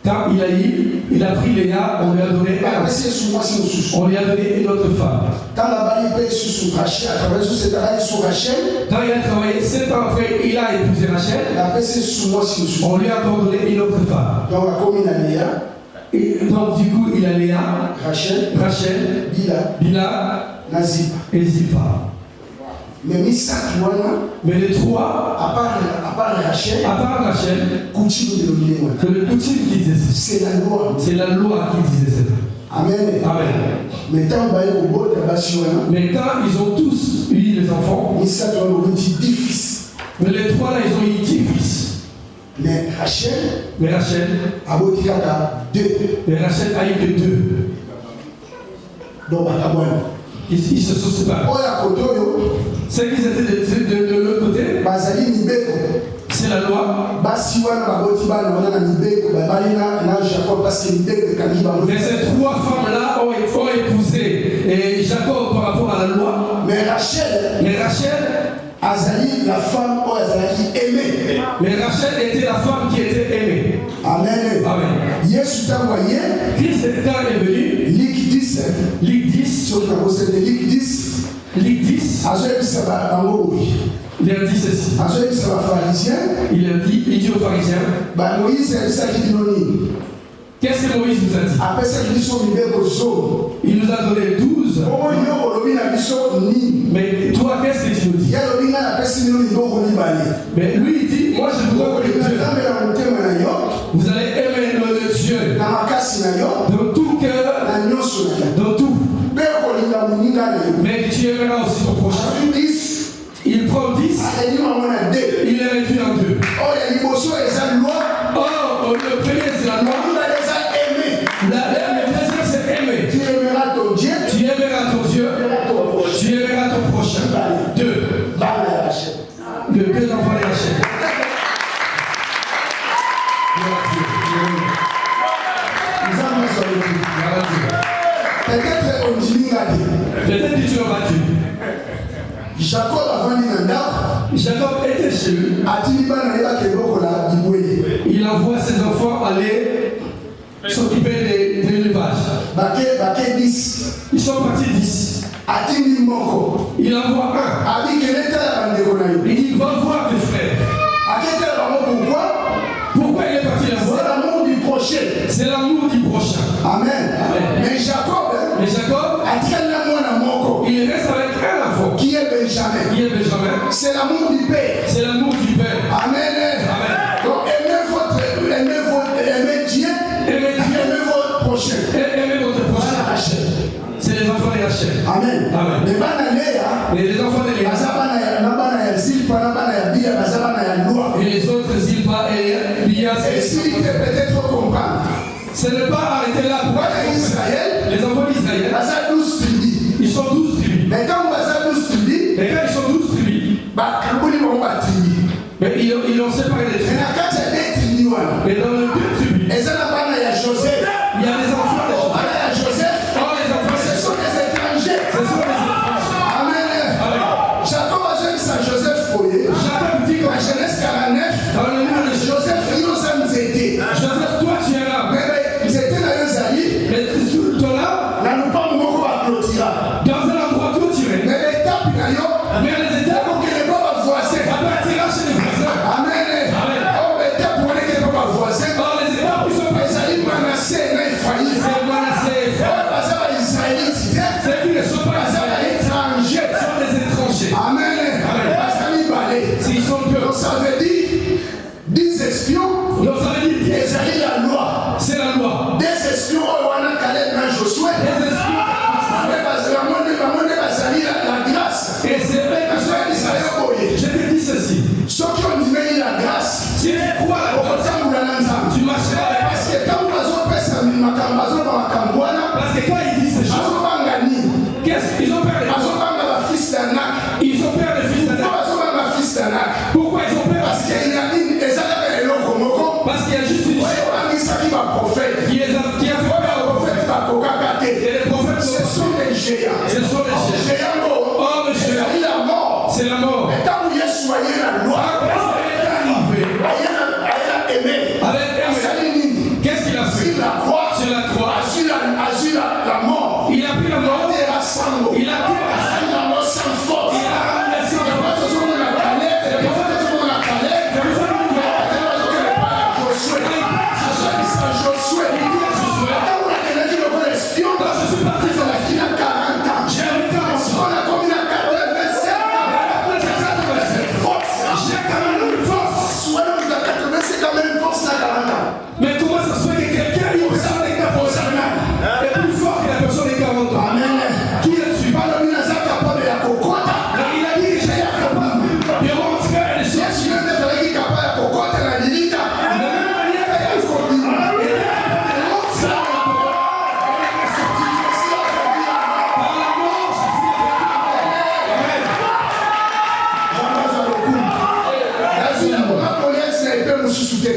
quand il a pris Léa, on lui a donné une autre femme. Quand il a travaillé 7 ans après, il a épousé Rachel, on lui a donné une autre femme. Et donc du coup, il a Léa, Rachel, Bila et Zilpa. Mais les trois, à part Rachel, que le coutume qui disait ça. C'est la loi qui disait ça. Amen. Amen. Mais quand ils ont tous eu les enfants, mais les trois là, ils ont eu 10 fils. mais Rachel Mais Rachel a eu que 2. Donc, ils se sont séparés. Ceux qui étaient de l'autre côté, c'est la loi. Mais ces 3 femmes-là ont épousé et Jacob par rapport à la loi. Mais Rachel, la femme aimée. Mais Rachel était la femme qui était aimée. Amen. Amen. Christ quand est venu, Luc 10, Luc 10, il a dit ceci. Il dit aux pharisiens, qu'est-ce que Moïse nous a dit? Il nous a donné 12. Mais toi, qu'est-ce que tu nous dis? Mais lui, il dit, moi je vous donne Dieu. Vous allez aimer le Dieu dans tout cœur, dans tout. Mais tu aimeras aussi ton prochain. Il prend 10, il les réduit en 2. Oh, le premier c'est la loi. Le deuxième c'est aimer. Tu aimeras ton Dieu. Tu aimeras ton Dieu. Tu aimeras ton prochain. 2. Le 2 enfants de Rachel. Peut-être que tu l'as battu. Jacob était chez lui. Il envoie ses enfants aller s'occuper de l'élevage. Ils sont partis 10. Il envoie un. Il dit, va voir tes frères. Pourquoi il est parti là-bas? C'est l'amour du prochain. Amen. Amen. Mais Jacob, il reste avec un enfant. qui est Benjamin. C'est l'amour du Père. C'est l'amour du Père. Amen. Amen. Donc aimez Dieu, aimez votre prochain. Aimez votre prochain. C'est les enfants de Rachel. Amen. Amen. Mais les enfants de Léa. Et les autres Zilpa et Bia. Et si il peut peut-être comprendre. Ce n'est pas arrêté là. Les enfants d'Israël. Ils sont 12 tribus. Mais quand ils sont 12 tribus, mais ils ont séparé les tribus. Mais dans les 2 tribus, il y a des enfants de Joseph. Oh, les enfants, Ce sont des étrangers. Amen. Jacob a joué sa Joseph Foyer. Jacob dit La Genèse 49. dans le livre de Joseph, il nous a aidé. Joseph, toi tu es là. Mais ils étaient dans les alliés. Mais tu es là. Dans un endroit clôturé. mais l'étape, Mais les étapes, pour que les papas voisins. ça partira chez les voisins. Amen. Oh, l'étape pour que les papas voisins. Or, les étapes qui sont Les alliés Manassé, il faillit. c'est Manassé. Ceux qui ne sont pas étrangers sont des étrangers. Amen. S'ils sont peu. Donc ça veut dire 10 espions. Donc ça veut dire Les alliés la loi. c'est la loi. Des espions, on a Caleb, Josué. Les esprits. La grâce. Et c'est vrai que je te dis ceci. Ceux qui ont dit la grâce. Si tu crois la grâce, tu marcheras avec. Parce que quand vous Parce que quand ils disent ces choses, qu'est-ce qu'ils ont peur de quoi? Ils ont peur de fils d'Anak. Pourquoi ils ont peur? Parce qu'il y a juste une chose qui a fait peur. Et les prophètes ce sont des géants. Ce sont des géants. Oh, le géant, c'est la mort. Et quand vous y soyez la loi, Qu'est-ce qu'il a fait? sur la croix, Sur la croix, la mort, il a pris la mort. Il a pris la mort sans force. Il a remplacé la mort. Quand je suis parti sur la Il a 40 ans. j'ai un temps. On a commis la 27 ans. J'ai 40 ans.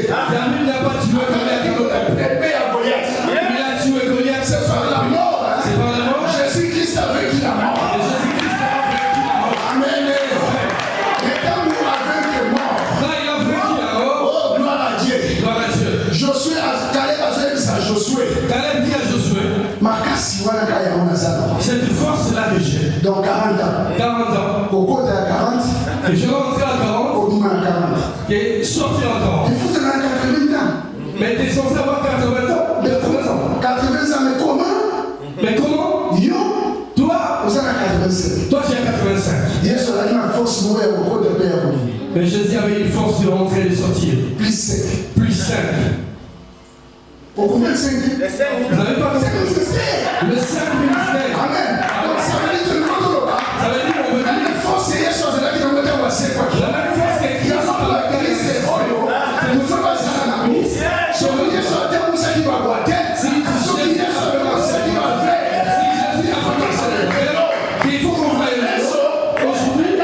te. David n'a pas tué Goliath. Épée à Goliath. Il a tué Goliath. C'est par la mort. Hein? C'est par la mort. Jésus-Christ a vaincu la mort. Et Jésus-Christ a vaincu la mort. Amen. Et quand nous avons vaincu mort, Là, il a vaincu la mort. oh, gloire à Dieu. Gloire à Dieu. Josué a Caleb a fait ça, Josué. Caleb dit à Josué, Makasi wana kaya wana zana. cette force-là que j'ai, Donc 40 ans. 40 ans, Au côté à 40, que je vais rentrer à 40, au Dima à 40. qui est sorti à 40. Il faut que tu aies 80 ans. Mais tu es censé avoir 80 ans. 80 ans. 80 ans, mais comment? Mais comment? Yo, Toi, vous avez 85. toi tu as 85. Yesu a une force nouvelle au côté de Père. Mais Jésus avait une force de rentrer et de sortir. Plus 5. Plus 5. Pour combien de 5? Vous n'avez pas compris? Le 5 ministère. Amen. Donc ça veut dire que le monde là. Ça veut dire qu'on veut La dire même force c'est Yesu à la vie de notre voisin. la même force que Il y a Christ pas dans de laquelle crise, c'est oil. Nous sommes à ça. Si on veut dire sur la terre, vous savez qui va boire. Si Yesu a fait la c'est qui va faire. Si Jésus a fait ça, il faut qu'on voie aujourd'hui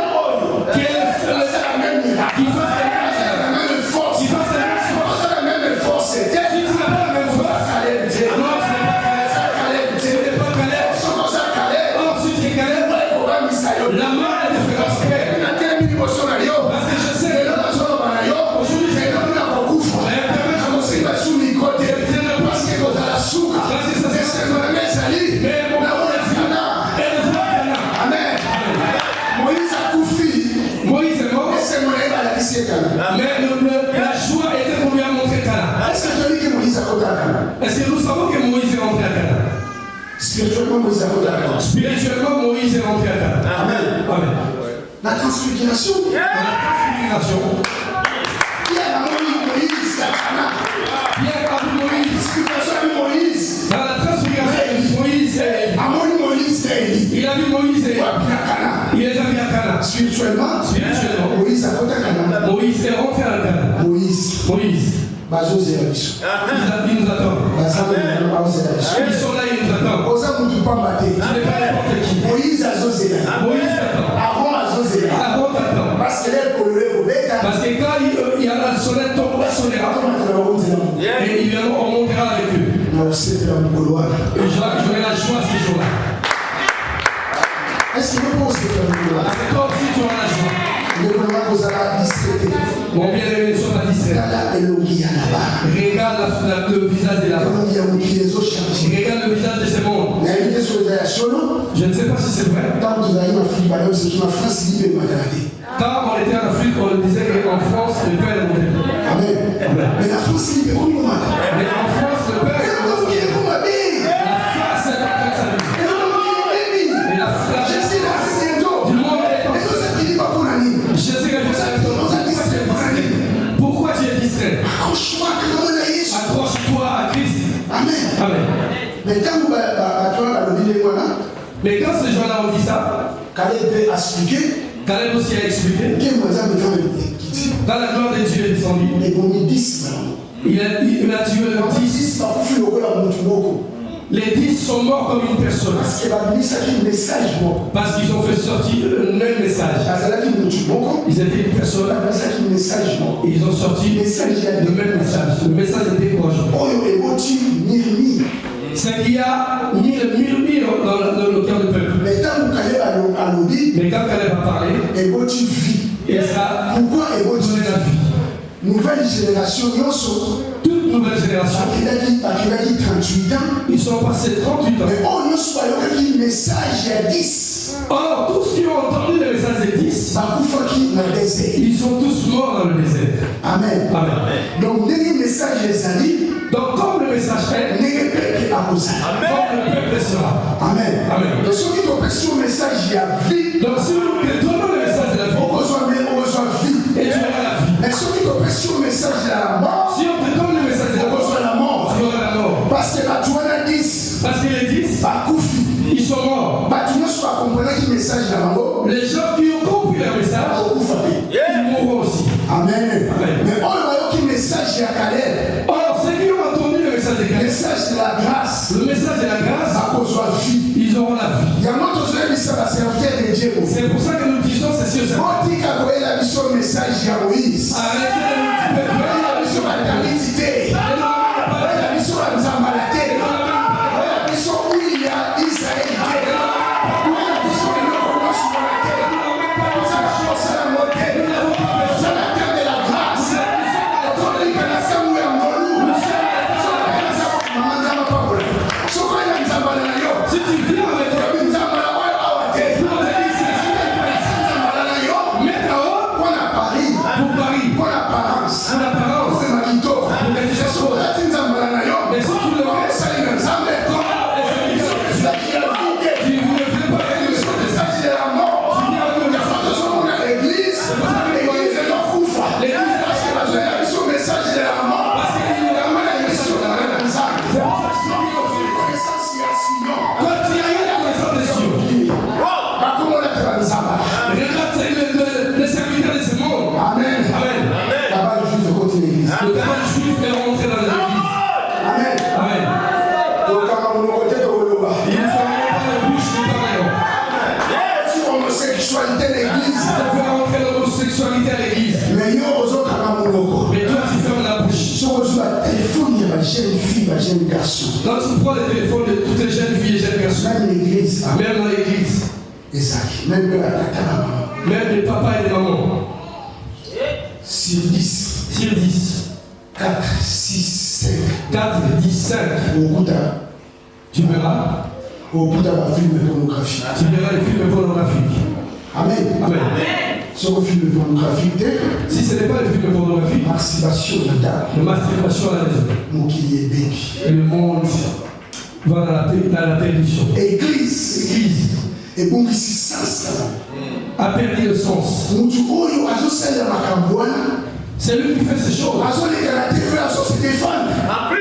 qui est C'est la même miracle. qui fasse C'est la même force. qui fasse la même chose. C'est la même force. Si tu n'as pas la même force, non, ce n'est pas Caleb. Ce n'est pas Caleb. Or, si tu es Caleb, la main est différente. Parce que je sais, aujourd'hui, j'ai Moïse est mort, mais la joie était pour lui à montrer Canaan. Est-ce que nous savons que Moïse est rentré à Canaan? Spirituellement, Moïse a rentré à Canaan. Spirituellement, Moïse est rentré à Canaan. Amen. Amen. La transfiguration. Dans la transfiguration, Pierre a Moïse à Canaan. Pierre a vu Moïse. Transfiguration a vu Moïse. Dans la transfiguration, Moïse est... Moïse est Il a vu Moïse et... à Canaan. Il les a vus à Canaan. Spirituellement, Spirituellement, Moïse a rentré à Canaan. Moïse est rentré à Canaan. Moïse, Moïse, Bazos et Abisso. il nous attend. Ils sont là, ils nous attendent. Ce n'est pas n'importe qui. Moïse a Zosé. Moïse attend. Avant à Zosé. Avant t'attend. Parce que l'air coloré au bêta. Parce que quand il y a la sonnette, tombe la sonnera. Et ils viendront, on montera avec eux. Non, c'est un couloir. Et j'aurai la joie ces jours-là. Est-ce que vous pensez que c'est un couloir? Parce que toi aussi tu auras la joie. Le couloir vous a discrété. Mon bien-aimé, ne sois pas distrait. Regarde le visage de la femme. Regarde le visage de ce monde. Je ne sais pas si c'est vrai. Quand on était en Afrique, on disait qu'en France, le père est monté. Amen. Mais la France libre est comme nous. Mais en France, le père est monté. La face est en train de s'amuser. Et la face du monde est en train de s'amuser. Je sais que vous êtes pourquoi tu es distrait? Accroche-toi à Christ. Amen. Amen. Mais quand ces gens-là ont dit ça, Caleb a expliqué. Caleb aussi a expliqué. Quand la gloire de Dieu est descendue, il a tué le 10. Les 10 sont morts comme une personne. Parce qu'ils ont fait sortir le même message. Ils étaient une personne. Et ils ont sorti le même message. Le message était proche. C'est qu'il y a mis le murmure dans le cœur du peuple. Mais quand Caleb a parlé, et ça pourquoi donné la vie. Nouvelle génération, toute nouvelle génération, qui 38 ans, ils sont passés 38 ans. mais on ne soit pas un message à 10. Or, tous qui ont entendu le message de 10, ils sont tous morts dans le désert. Amen. Amen. Donc, les messages des alliés, donc, comme le message est, comme le peuple sera. Amen. Amen. Donc, ceux qui ont pris ce message, il y a vie. Donc, si nous donnons le message de la vie, on besoin vie. Et tu auras la vie. Mais ceux qui ont pris ce message de la mort, si on te donne le message de la mort, la mort. tu auras la mort. Parce que la toile 10. Parce que les 10, ils sont morts. Les gens qui ont compris le message, ils mourront aussi. Amen. Amen. Mais on voit qui message à Caleb. Or, ceux qui ont entendu le message de Caleb, le message de la grâce, ils auront la vie. C'est pour ça que nous disons ceci au Seigneur. Arrêtez de l'homosexualité à l'église. Ça fait rentrer l'homosexualité à l'église. Mais yo ozokanga monoko. Mais toi tu fermes la bouche. Soko ozwa téléphone ya ba jeune fille, ba jeune garçon. Quand tu prends le téléphone de toutes les jeunes filles et jeunes garçons, Même l'église, même dans l'église, Isaac, même la tata maman. même les papas et les mamans, Sur 10, sur 10, 4, 6, 5. 4, 10, 5, Au bout d'un tu verras film pornographique. les films pornographiques. Amen. Amen. Sur le film pornographique, Si ce n'est pas les films pornographiques, masturbation de dame. la masturbation à la maison, Mon qui est béni. et le monde va dans la perdition. Église. L'église Et bon, ici, ça. a perdu le sens. Mon Dieu, oh, yo, azo sel ma camboine. C'est lui qui fait ces choses. Azo les caractères, azo se défendre.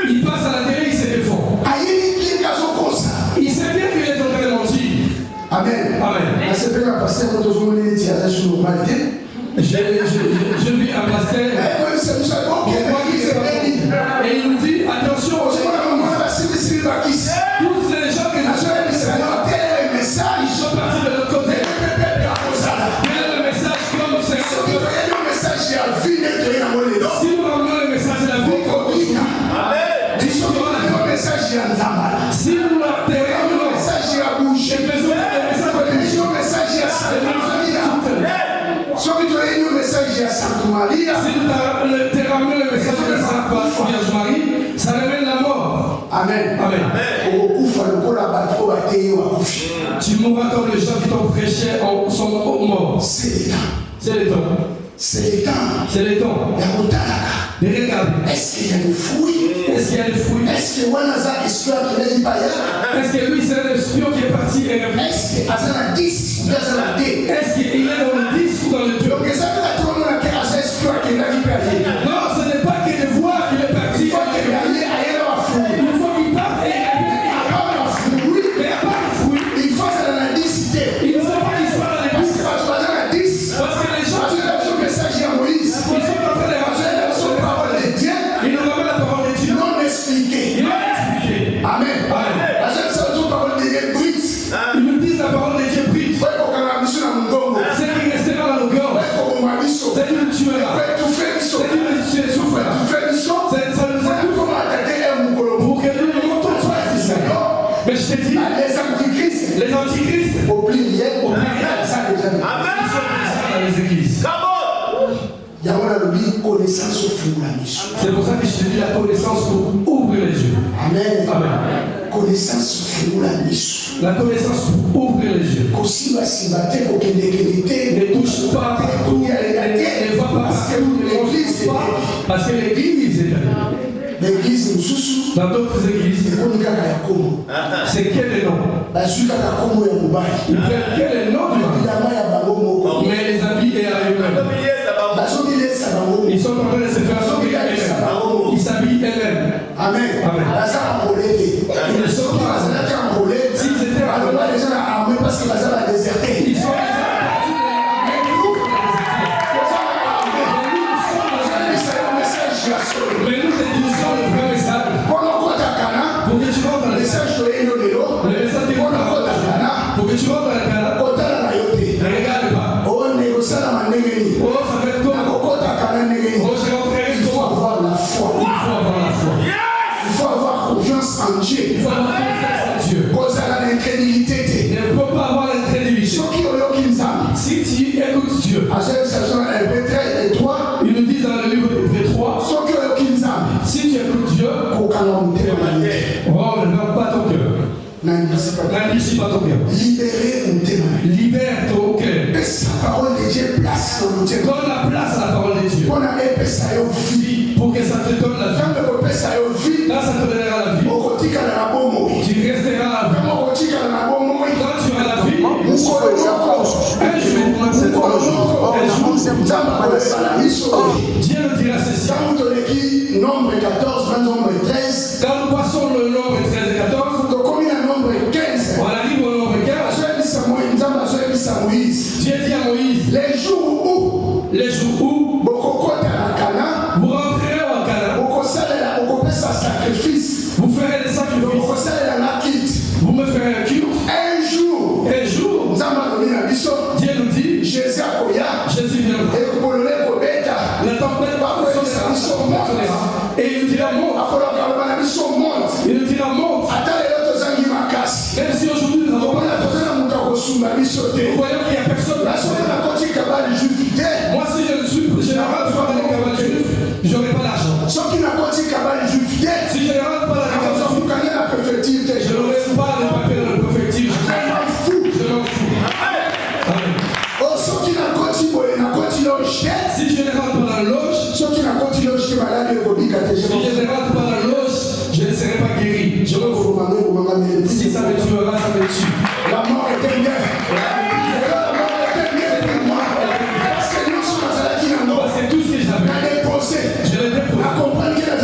Il passe à la télé, il se défend. Aïe, qui est azo comme ça. Il sait bien qu'il est en train de mentir. Amen. Amen. La CPR a passé quand on a dit à la normalité. Je vis un pasteur. Et Et il nous dit attention aux gens. Tous les gens qui sont partis de l'autre côté. Quel est le message comme c'est? Si nous ramenons le message de la vie, si nous l'enterrons, j'ai besoin d'un message Si nous ramenons le message de Sainte Vierge Marie, ça ramène la mort. Amen. Amen. Tu mourras comme les gens qui t'ont prêché sont morts. C'est les temps. C'est les temps. C'est les temps. C'est les temps. De regarder. Est-ce qu'il y a des fruits? Est-ce qu'il y a des fruits? Est-ce que Wanaza histoire qui n'est pas là? Est-ce que lui c'est un espion qui est parti et revenu? Est-ce que Azana 10 ou Azana D? Est-ce qu'il est dans le 10 ou dans le 2? Donc, ça veut dire que Azana histoire qui n'est pas là. Non, ce n'est pas que de voir qu'il est parti. Il faut qu'il y ait ailleurs à fruit. Il faut qu'il parte et revienne. Alors, à fruit, Mais à part le fruit, il faut que la 10 cité. il ne faut pas qu'il soit dans les Parce bouts. que Azana 10, Parce que les gens, parce que le message à Moïse, ils sont en train de ranger la son parole de Dieu, Ils nous ramènent la parole de Dieu. non expliquée. Ils l'ont expliqué. Amen. Amen. La jeune sœur, son parole de Dieu brute. Ils nous disent la parole de Dieu prise. Ouais, pour qu'on a mis sur la mongongo. C'est qui restera dans nos gorges. Ouais, pour qu'on m'a mis sur. C'est qui nous tuera. Ouais, tout fait mis sur. C'est qui nous souffre. Tout fait mis sur. Ça nous a tout Comment attaquer un moukolo? pour que nous nous montons soit ici. Mais je te dis, Les antichrist, les antichrists, au pluriel, au pluriel, ça déjà. ils sont présents dans les églises. Il y a une connaissance au fond de la mission. C'est pour ça que je te dis la connaissance pour ouvrir les yeux. Amen. Amen. Connaissance au fond de la mission. La connaissance pour ouvrir les yeux. Aussi, va s'y battre pour qu'il y ait Ne touche pas partout, ne va pas partout, ne touche pas, parce que l'église est là. l'église nous sous Dans d'autres églises, c'est quel est le nom? ils Quel est le nom du mari? Mais les habits et à eux-mêmes. Ils sont en train de se faire s'habiller eux-mêmes. Ils s'habillent eux-mêmes. Amen. Amen. Ils ne sont pas. S'ils étaient armés, parce que ils sont déjà partis de mais nous dénonçons le vrai message. Pour que tu rentres dans le message de pour que tu rentres dans le canal. Ne regarde pas. Oh, ça va être comme. Oh, je rentrerai il faut avoir la foi. Il faut avoir la foi. Il faut avoir confiance en Dieu. Il faut avoir confiance en Dieu. Cause à l'incrédulité. Il ne faut pas avoir l'incrédulité. Si tu écoutes Dieu, il nous dit dans le livre de Hébreux 3, si tu écoutes Dieu, oh, ne ferme pas ton cœur. N'indiscipline pas ton cœur. Libère ton cœur. Donne la place à la parole de Dieu. Pour que ça te donne la vie. Là, ça te donnera la vie. Tu resteras la vie. Quand tu auras la vie, Dieu nous dira ceci. Nombre 14, nombre 13. Quand nous passons le nombre 13 et 14, nombre 15. on arrive au nombre 15. Dieu dit à Moïse, les jours où vous rentrerez en Canaan, vous ferez des sacrifices, vous me ferez un culte. Un jour, Dieu nous Nous voyons qu'il n'y a personne. Moi, si je ne suis je ne rentre pas dans les cabales juifs, je n'aurai pas l'argent. Si je ne rentre pas dans les cabales juifs, je n'aurai pas le papier dans le préfecture. Je m'en fous. Si je ne rentre pas dans la loge, je ne serai pas guéri. Si ça me tuera, ça me tue. La mort était bien. C'est tout ce que j'avais. Je l'ai déposé. J'ai compris que j'ai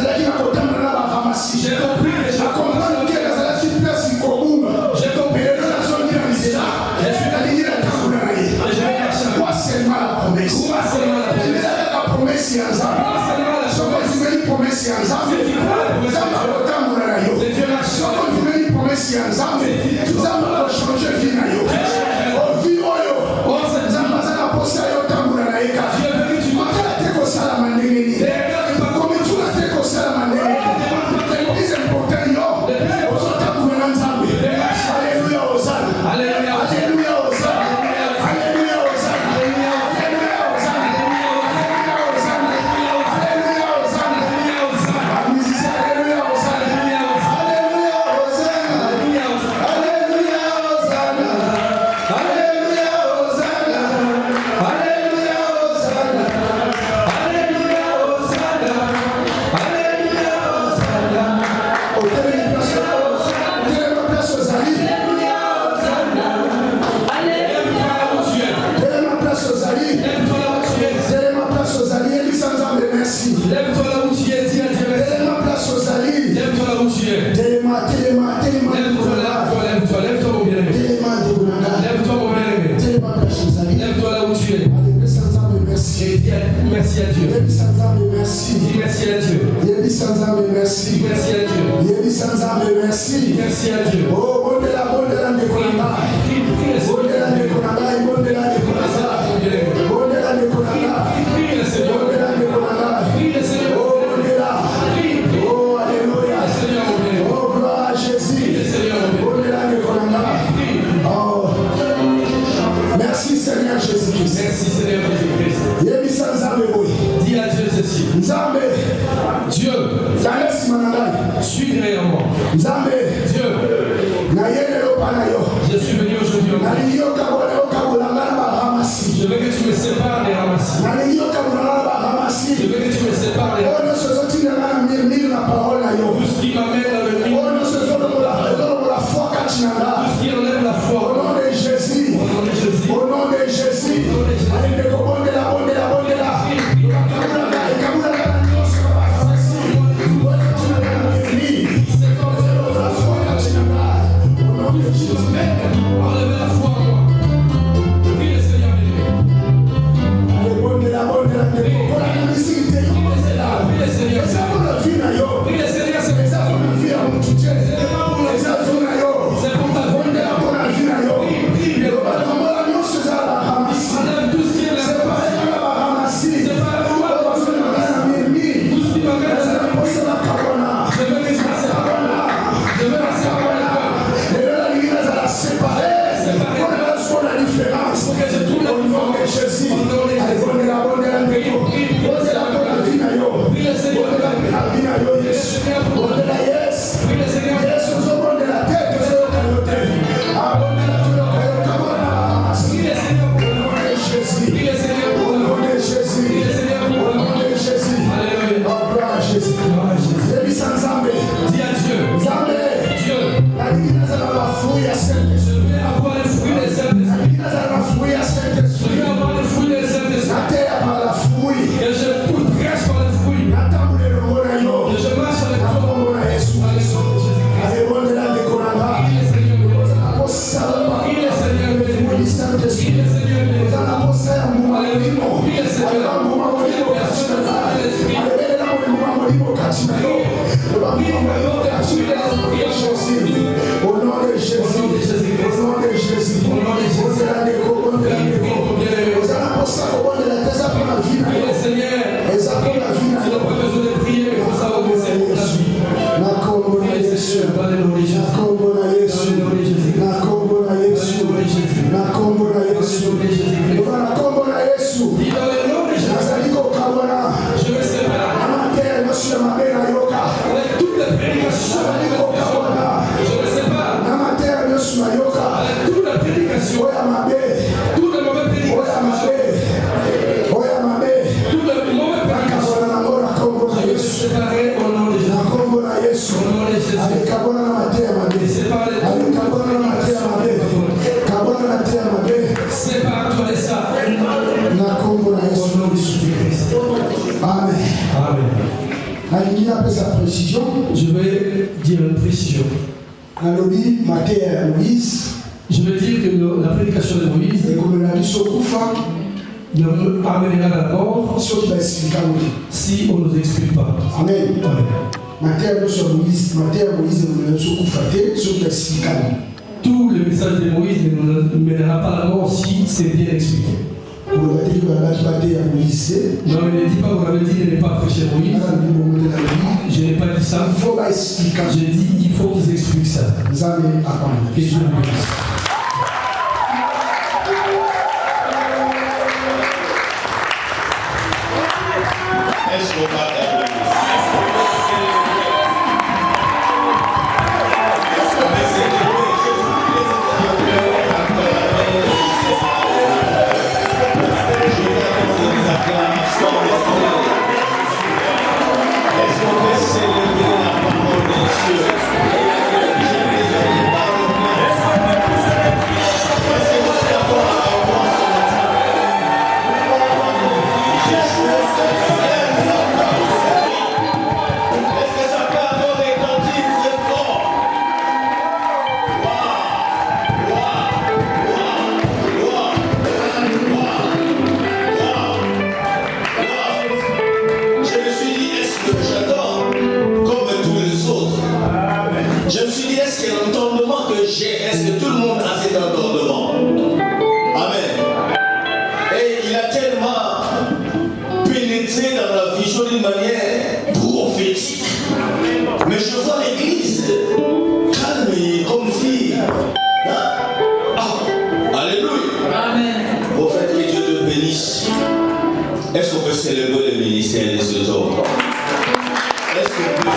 merci à Dieu. Merci à Dieu. Merci à Dieu. Oh, bon de la merci Seigneur Jésus-Christ. Merci Seigneur Jésus-Christ. Dis à Dieu ceci. Dieu, suis derrière moi. Dieu, je suis venu aujourd'hui au monde. Je veux que tu me sépares des ramassis. Je veux que tu me sépares des ramassis. Tout ce qui m'amène dans le mille. Tout ce qui enlève la foi. Au nom de Jésus. Au nom de Jésus. Au nom de Jésus. Enlève la foi en moi. Prie le Seigneur de Dieu. Prie le Seigneur. Prie le Seigneur, c'est pour ça. C'est pour ta vie. Enlève tout ce qui est là. C'est pas moi. Tout ce qui m'amène à la vie. Je veux que je me sépare. Je veux me séparer. Pour que je trouve la différence. Au nom de Jésus. alingi apesa précision. Je vais dire une précision. Nalobi Matthieu Moïse. Je veux dire que la prédication de Moïse nous amènera à la mort si on ne nous explique pas. Amen. Tout le message de Moïse ne nous mènera pas à la mort si c'est bien expliqué. Non, mais ne dis pas qu'on avait dit de ne pas prêcher Moïse. Je n'ai pas dit ça. J'ai dit il faut qu'ils expliquent ça. Que Dieu nous bénisse. Est-ce qu'on va célébrer le ministère de ce homme? Est-ce qu'on peut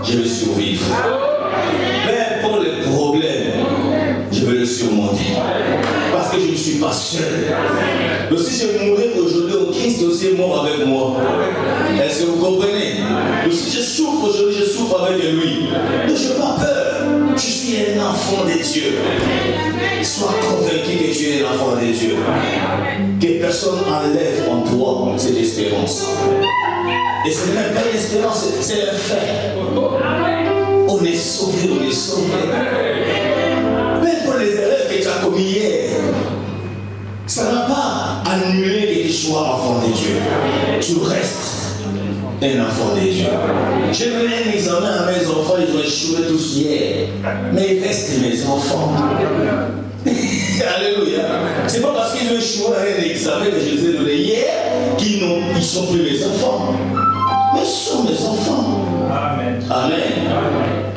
je vais survivre. Même pour les problèmes, je vais le surmonter. Parce que je ne suis pas seul. Donc si je mourais aujourd'hui au Christ, aussi est mort avec moi. Est-ce que vous comprenez? Donc si je souffre aujourd'hui, je souffre avec lui. Donc je n'ai pas peur. Je suis un enfant de Dieu. Sois convaincu que tu es l'enfant de Dieu. Que personne enlève en toi cette espérance. Et ce n'est même pas une espérance, c'est un fait. On est sauvé, on est sauvé. Même pour les erreurs que tu as commises hier, ça n'a pas annulé que tu sois enfant de Dieu. Tu restes un enfant de Dieu. J'ai donné un examen à mes enfants, ils ont échoué tous hier. Mais ils restent mes enfants. Alléluia. C'est pas parce qu'ils ont échoué à un examen que je les ai donné hier qu'ils ne sont plus mes enfants. Mais ce sont mes enfants. Amen. Amen.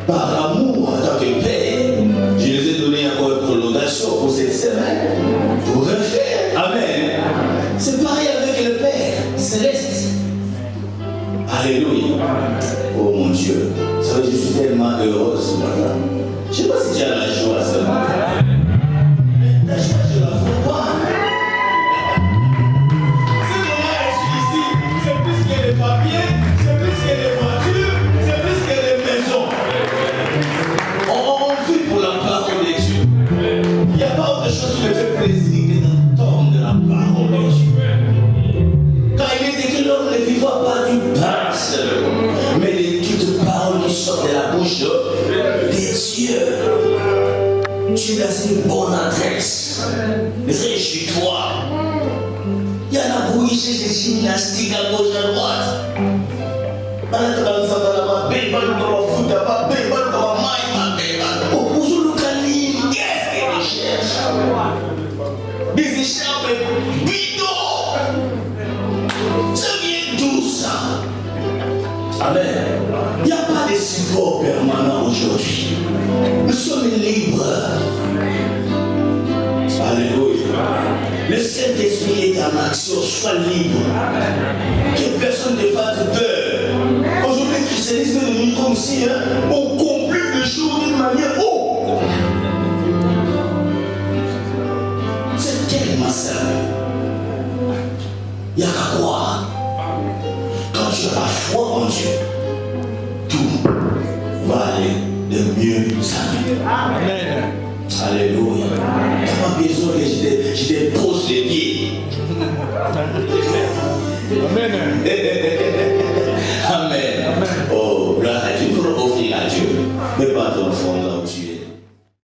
Par amour en tant que père, je les ai donné encore une prolongation pour cette semaine. Pour refaire. Amen. C'est pareil avec le Père céleste. Alléluia. Oh mon Dieu. Vous savez, je suis tellement heureux ce matin. Je ne sais pas si tu as la joie ce matin. Mais la joie, je ne la vois pas. Ce moment, je suis ici. C'est plus que les papiers, c'est plus que les voitures, c'est plus que les maisons. On vit pour la parole de Dieu. Il n'y a pas autre chose qui me fait plaisir que d'entendre la parole de Dieu. Quand il est écrit, l'homme ne vivra pas du pain seul, mais de toutes paroles qui sortent de la bouche de Dieu. Tu as une bonne adresse. Réjouis-toi. Il y en a pour ici des gymnastiques à gauche à droite. Des écharpes bidons. Ça vient d'où ça? Amen. Il n'y a pas de support permanent aujourd'hui. Nous sommes libres. Alléluia. Le Saint-Esprit est en action. Sois libre. Que personne ne fasse peur. Aujourd'hui, le christianisme est devenu comme si on complique les choses d'une manière